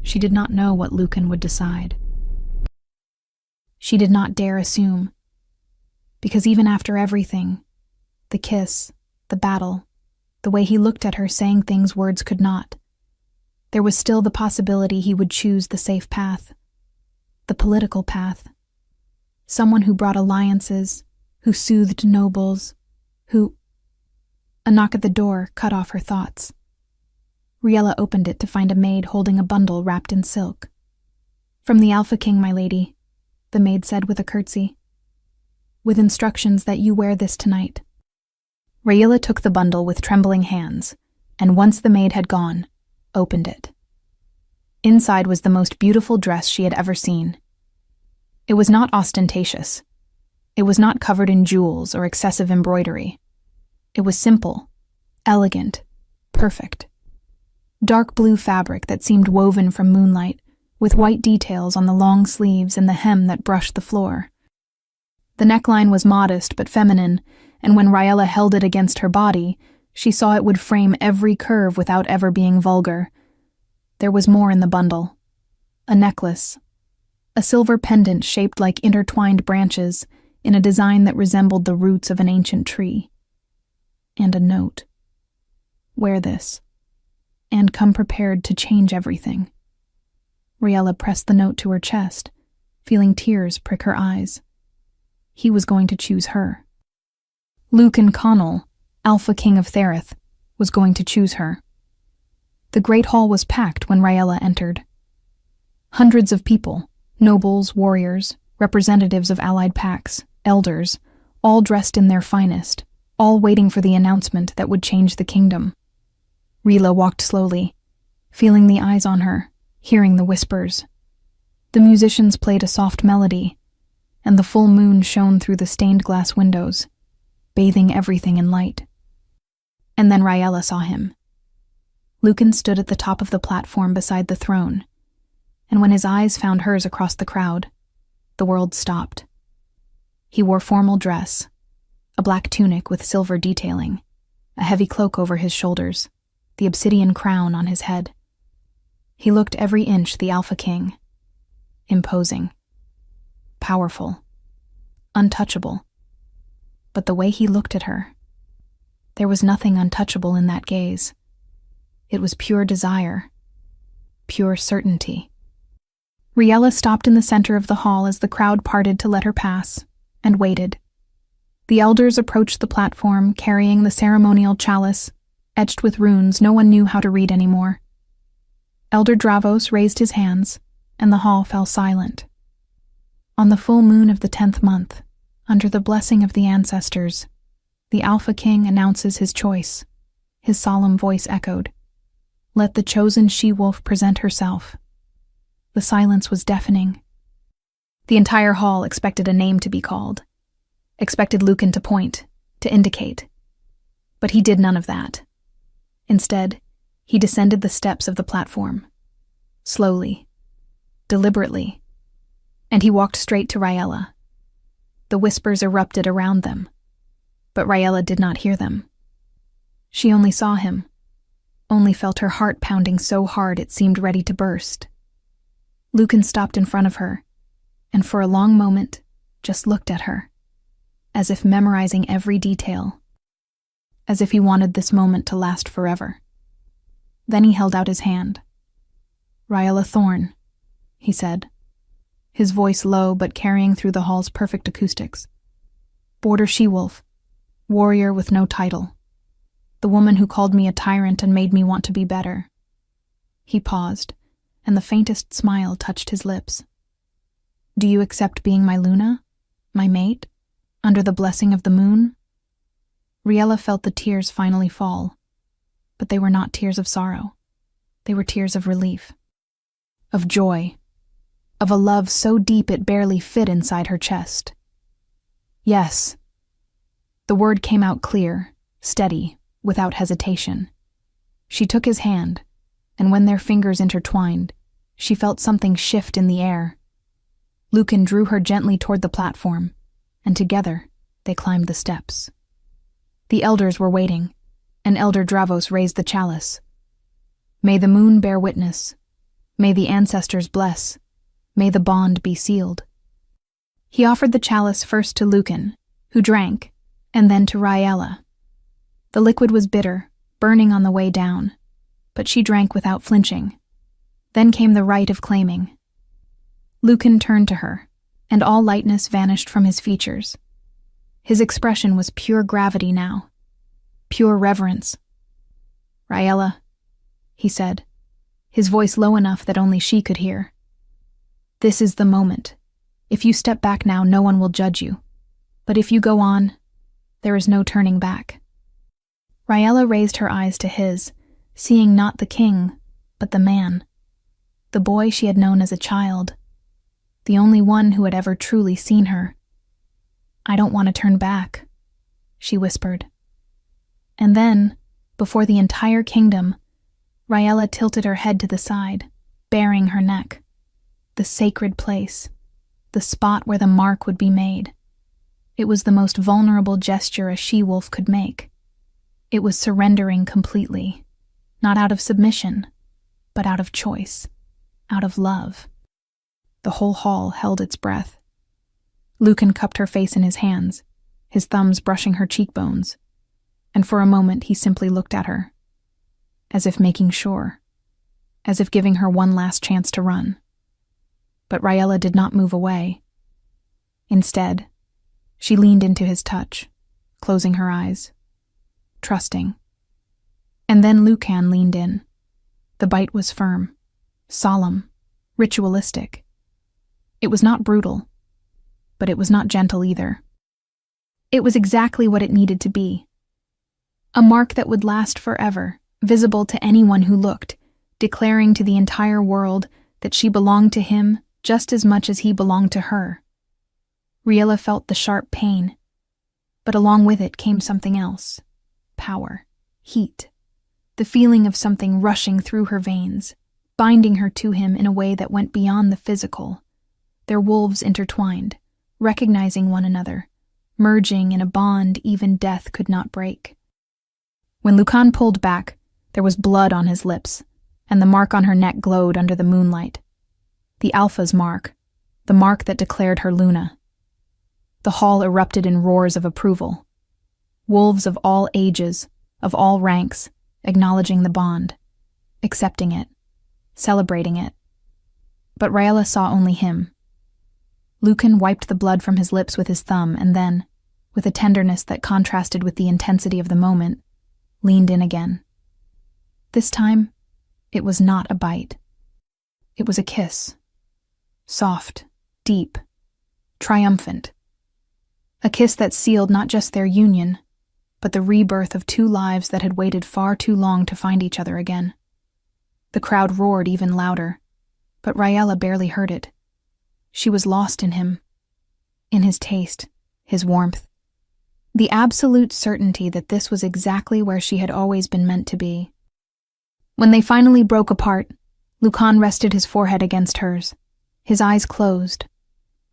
She did not know what Lucan would decide. She did not dare assume. Because even after everything, the kiss, the battle, the way he looked at her saying things words could not, there was still the possibility he would choose the safe path, the political path. Someone who brought alliances, who soothed nobles, who... A knock at the door cut off her thoughts. Riella opened it to find a maid holding a bundle wrapped in silk. "From the Alpha King, my lady," the maid said with a curtsy. "With instructions that you wear this tonight." Riella took the bundle with trembling hands, and once the maid had gone, opened it. Inside was the most beautiful dress she had ever seen. It was not ostentatious. It was not covered in jewels or excessive embroidery. It was simple, elegant, perfect. Dark blue fabric that seemed woven from moonlight, with white details on the long sleeves and the hem that brushed the floor. The neckline was modest but feminine, and when Riella held it against her body, she saw it would frame every curve without ever being vulgar. There was more in the bundle. A necklace. A silver pendant shaped like intertwined branches in a design that resembled the roots of an ancient tree. And a note. "Wear this, and come prepared to change everything." Riella pressed the note to her chest, feeling tears prick her eyes. He was going to choose her. Lucan Connell, Alpha King of Therith, was going to choose her. The great hall was packed when Riella entered. Hundreds of people, nobles, warriors, representatives of allied pacts, elders, all dressed in their finest, all waiting for the announcement that would change the kingdom. Riella walked slowly, feeling the eyes on her, hearing the whispers. The musicians played a soft melody, and the full moon shone through the stained glass windows, bathing everything in light. And then Riella saw him. Lucan stood at the top of the platform beside the throne, and when his eyes found hers across the crowd, the world stopped. He wore formal dress, a black tunic with silver detailing, a heavy cloak over his shoulders, the obsidian crown on his head. He looked every inch the Alpha King. Imposing. Powerful. Untouchable. But the way he looked at her, there was nothing untouchable in that gaze. It was pure desire. Pure certainty. Riella stopped in the center of the hall as the crowd parted to let her pass, and waited. The elders approached the platform, carrying the ceremonial chalice, etched with runes no one knew how to read anymore. Elder Dravos raised his hands, and the hall fell silent. On the full moon of the 10th month, under the blessing of the ancestors, the Alpha King announces his choice. His solemn voice echoed. Let the chosen she-wolf present herself. The silence was deafening. The entire hall expected a name to be called. Expected Lucan to point, to indicate. But he did none of that. Instead, he descended the steps of the platform. Slowly. Deliberately. And he walked straight to Riella. The whispers erupted around them. But Riella did not hear them. She only saw him. Only felt her heart pounding so hard it seemed ready to burst. Lucan stopped in front of her, and for a long moment, just looked at her, as if memorizing every detail, as if he wanted this moment to last forever. Then he held out his hand. Riella Thorne, he said, his voice low but carrying through the hall's perfect acoustics. Border she-wolf, warrior with no title. The woman who called me a tyrant and made me want to be better. He paused, and the faintest smile touched his lips. Do you accept being my Luna, my mate, under the blessing of the moon? Riella felt the tears finally fall, but they were not tears of sorrow. They were tears of relief, of joy, of a love so deep it barely fit inside her chest. Yes. The word came out clear, steady, without hesitation. She took his hand, and when their fingers intertwined, she felt something shift in the air. Lucan drew her gently toward the platform, and together they climbed the steps. The elders were waiting, and Elder Dravos raised the chalice. May the moon bear witness. May the ancestors bless. May the bond be sealed. He offered the chalice first to Lucan, who drank, and then to Raella. The liquid was bitter, burning on the way down, but she drank without flinching. Then came the rite of claiming. Lucan turned to her, and all lightness vanished from his features. His expression was pure gravity now, pure reverence. "Raella," he said, his voice low enough that only she could hear. "This is the moment. If you step back now, no one will judge you. But if you go on, there is no turning back." Raella raised her eyes to his, seeing not the king, but the man. The boy she had known as a child. The only one who had ever truly seen her. "I don't want to turn back," she whispered. And then, before the entire kingdom, Raella tilted her head to the side, baring her neck. The sacred place. The spot where the mark would be made. It was the most vulnerable gesture a she-wolf could make. It was surrendering completely, not out of submission, but out of choice, out of love. The whole hall held its breath. Lucan cupped her face in his hands, his thumbs brushing her cheekbones, and for a moment he simply looked at her, as if making sure, as if giving her one last chance to run. But Raella did not move away. Instead, she leaned into his touch, closing her eyes, trusting. And then Lucan leaned in. The bite was firm, solemn, ritualistic. It was not brutal, but it was not gentle either. It was exactly what it needed to be. A mark that would last forever, visible to anyone who looked, declaring to the entire world that she belonged to him just as much as he belonged to her. Raella felt the sharp pain, but along with it came something else. Power, heat, the feeling of something rushing through her veins, binding her to him in a way that went beyond the physical. Their wolves intertwined, recognizing one another, merging in a bond even death could not break. When Lucan pulled back, there was blood on his lips, and the mark on her neck glowed under the moonlight. The Alpha's mark, the mark that declared her Luna. The hall erupted in roars of approval. Wolves of all ages, of all ranks, acknowledging the bond, accepting it, celebrating it. But Raella saw only him. Lucan wiped the blood from his lips with his thumb and then, with a tenderness that contrasted with the intensity of the moment, leaned in again. This time, it was not a bite. It was a kiss. Soft, deep, triumphant. A kiss that sealed not just their union, but the rebirth of two lives that had waited far too long to find each other again. The crowd roared even louder, but Raella barely heard it. She was lost in him, in his taste, his warmth. The absolute certainty that this was exactly where she had always been meant to be. When they finally broke apart, Lucan rested his forehead against hers, his eyes closed,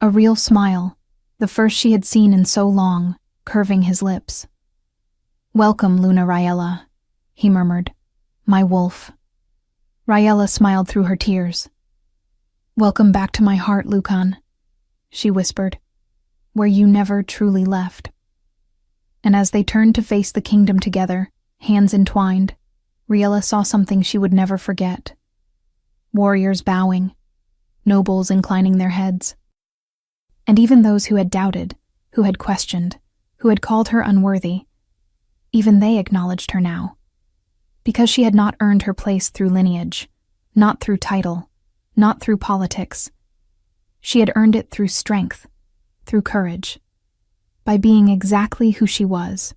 a real smile, the first she had seen in so long, curving his lips. "Welcome, Luna Raella," he murmured, "my wolf." Raella smiled through her tears. "Welcome back to my heart, Lucan," she whispered, "where you never truly left." And as they turned to face the kingdom together, hands entwined, Raella saw something she would never forget. Warriors bowing, nobles inclining their heads. And even those who had doubted, who had questioned, who had called her unworthy, even they acknowledged her now. Because she had not earned her place through lineage, not through title, not through politics. She had earned it through strength, through courage, by being exactly who she was,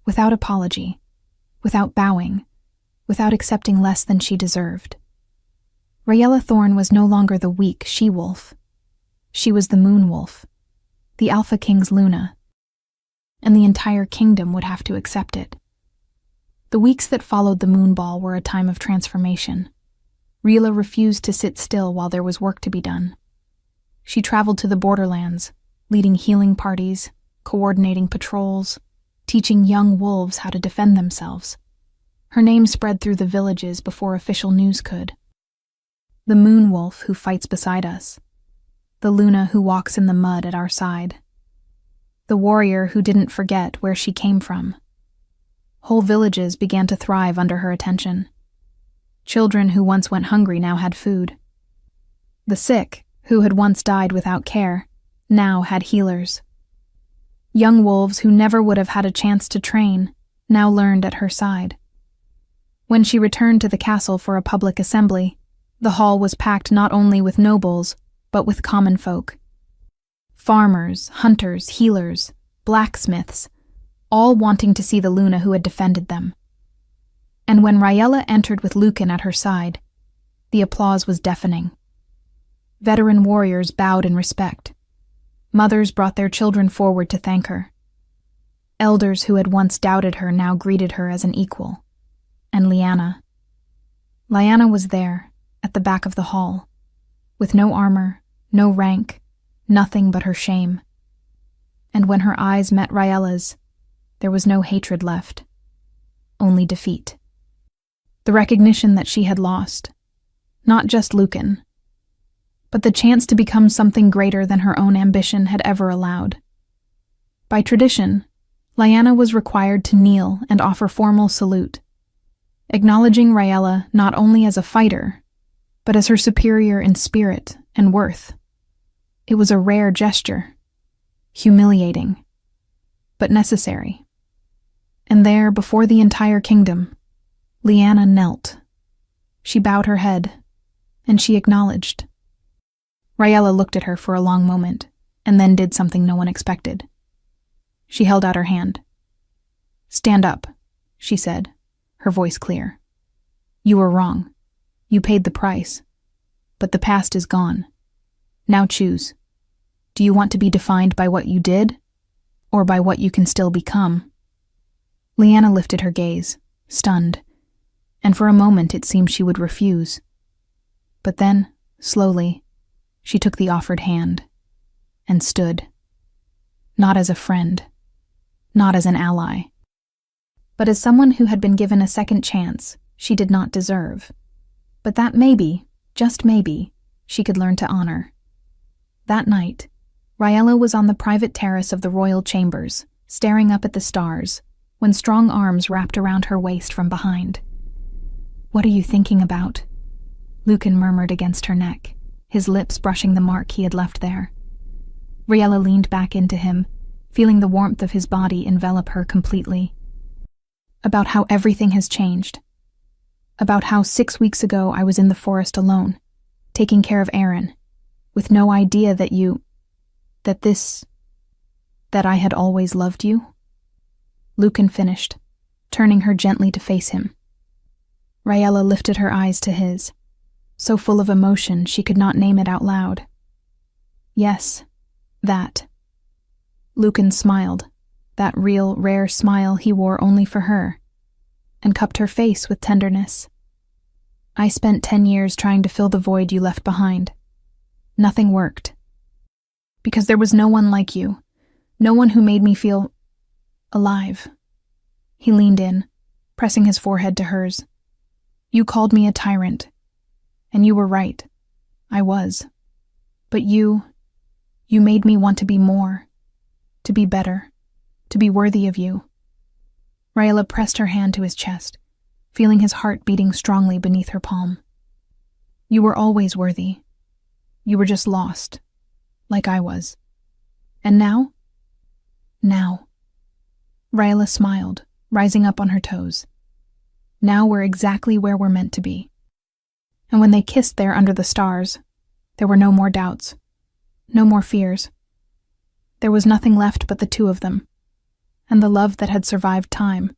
without apology, without bowing, without accepting less than she deserved. Raella Thorne was no longer the weak she-wolf. She was the moon wolf, the Alpha King's Luna, and the entire kingdom would have to accept it. The weeks that followed the moon ball were a time of transformation. Rila refused to sit still while there was work to be done. She traveled to the borderlands, leading healing parties, coordinating patrols, teaching young wolves how to defend themselves. Her name spread through the villages before official news could. The moon wolf who fights beside us. The Luna who walks in the mud at our side. The warrior who didn't forget where she came from. Whole villages began to thrive under her attention. Children who once went hungry now had food. The sick, who had once died without care, now had healers. Young wolves who never would have had a chance to train now learned at her side. When she returned to the castle for a public assembly, the hall was packed not only with nobles, but with common folk. Farmers, hunters, healers, blacksmiths, all wanting to see the Luna who had defended them. And when Raella entered with Lucan at her side, the applause was deafening. Veteran warriors bowed in respect. Mothers brought their children forward to thank her. Elders who had once doubted her now greeted her as an equal. And Lyanna was there, at the back of the hall, with no armor, no rank, nothing but her shame. And when her eyes met Raella's, there was no hatred left, only defeat. The recognition that she had lost, not just Lucan, but the chance to become something greater than her own ambition had ever allowed. By tradition, Lyanna was required to kneel and offer formal salute, acknowledging Raella not only as a fighter, but as her superior in spirit and worth. It was a rare gesture, humiliating, but necessary. And there, before the entire kingdom, Lyanna knelt. She bowed her head, and she acknowledged. Raella looked at her for a long moment, and then did something no one expected. She held out her hand. "Stand up," she said, her voice clear. "You were wrong. You paid the price. But the past is gone. Now choose. Do you want to be defined by what you did, or by what you can still become?" Lyanna lifted her gaze, stunned, and for a moment it seemed she would refuse. But then, slowly, she took the offered hand, and stood. Not as a friend, not as an ally, but as someone who had been given a second chance she did not deserve, but that maybe, just maybe, she could learn to honor. That night, Raella was on the private terrace of the royal chambers, staring up at the stars, when strong arms wrapped around her waist from behind. "What are you thinking about?" Lucan murmured against her neck, his lips brushing the mark he had left there. Raella leaned back into him, feeling the warmth of his body envelop her completely. "About how everything has changed. About how 6 weeks ago I was in the forest alone, taking care of Aaron, with no idea that I had always loved you." Lucan finished, turning her gently to face him. Raella lifted her eyes to his, so full of emotion she could not name it out loud. "Yes, that." Lucan smiled, that real, rare smile he wore only for her, and cupped her face with tenderness. "I spent 10 years trying to fill the void you left behind. Nothing worked. Because there was no one like you, no one who made me feel alive." He leaned in, pressing his forehead to hers. "You called me a tyrant, and you were right. I was. But you made me want to be more, to be better, to be worthy of you." Raella pressed her hand to his chest, feeling his heart beating strongly beneath her palm. "You were always worthy. You were just lost, like I was. And now?" "Now." Raella smiled, rising up on her toes. "Now we're exactly where we're meant to be." And when they kissed there under the stars, there were no more doubts, no more fears. There was nothing left but the two of them, and the love that had survived time,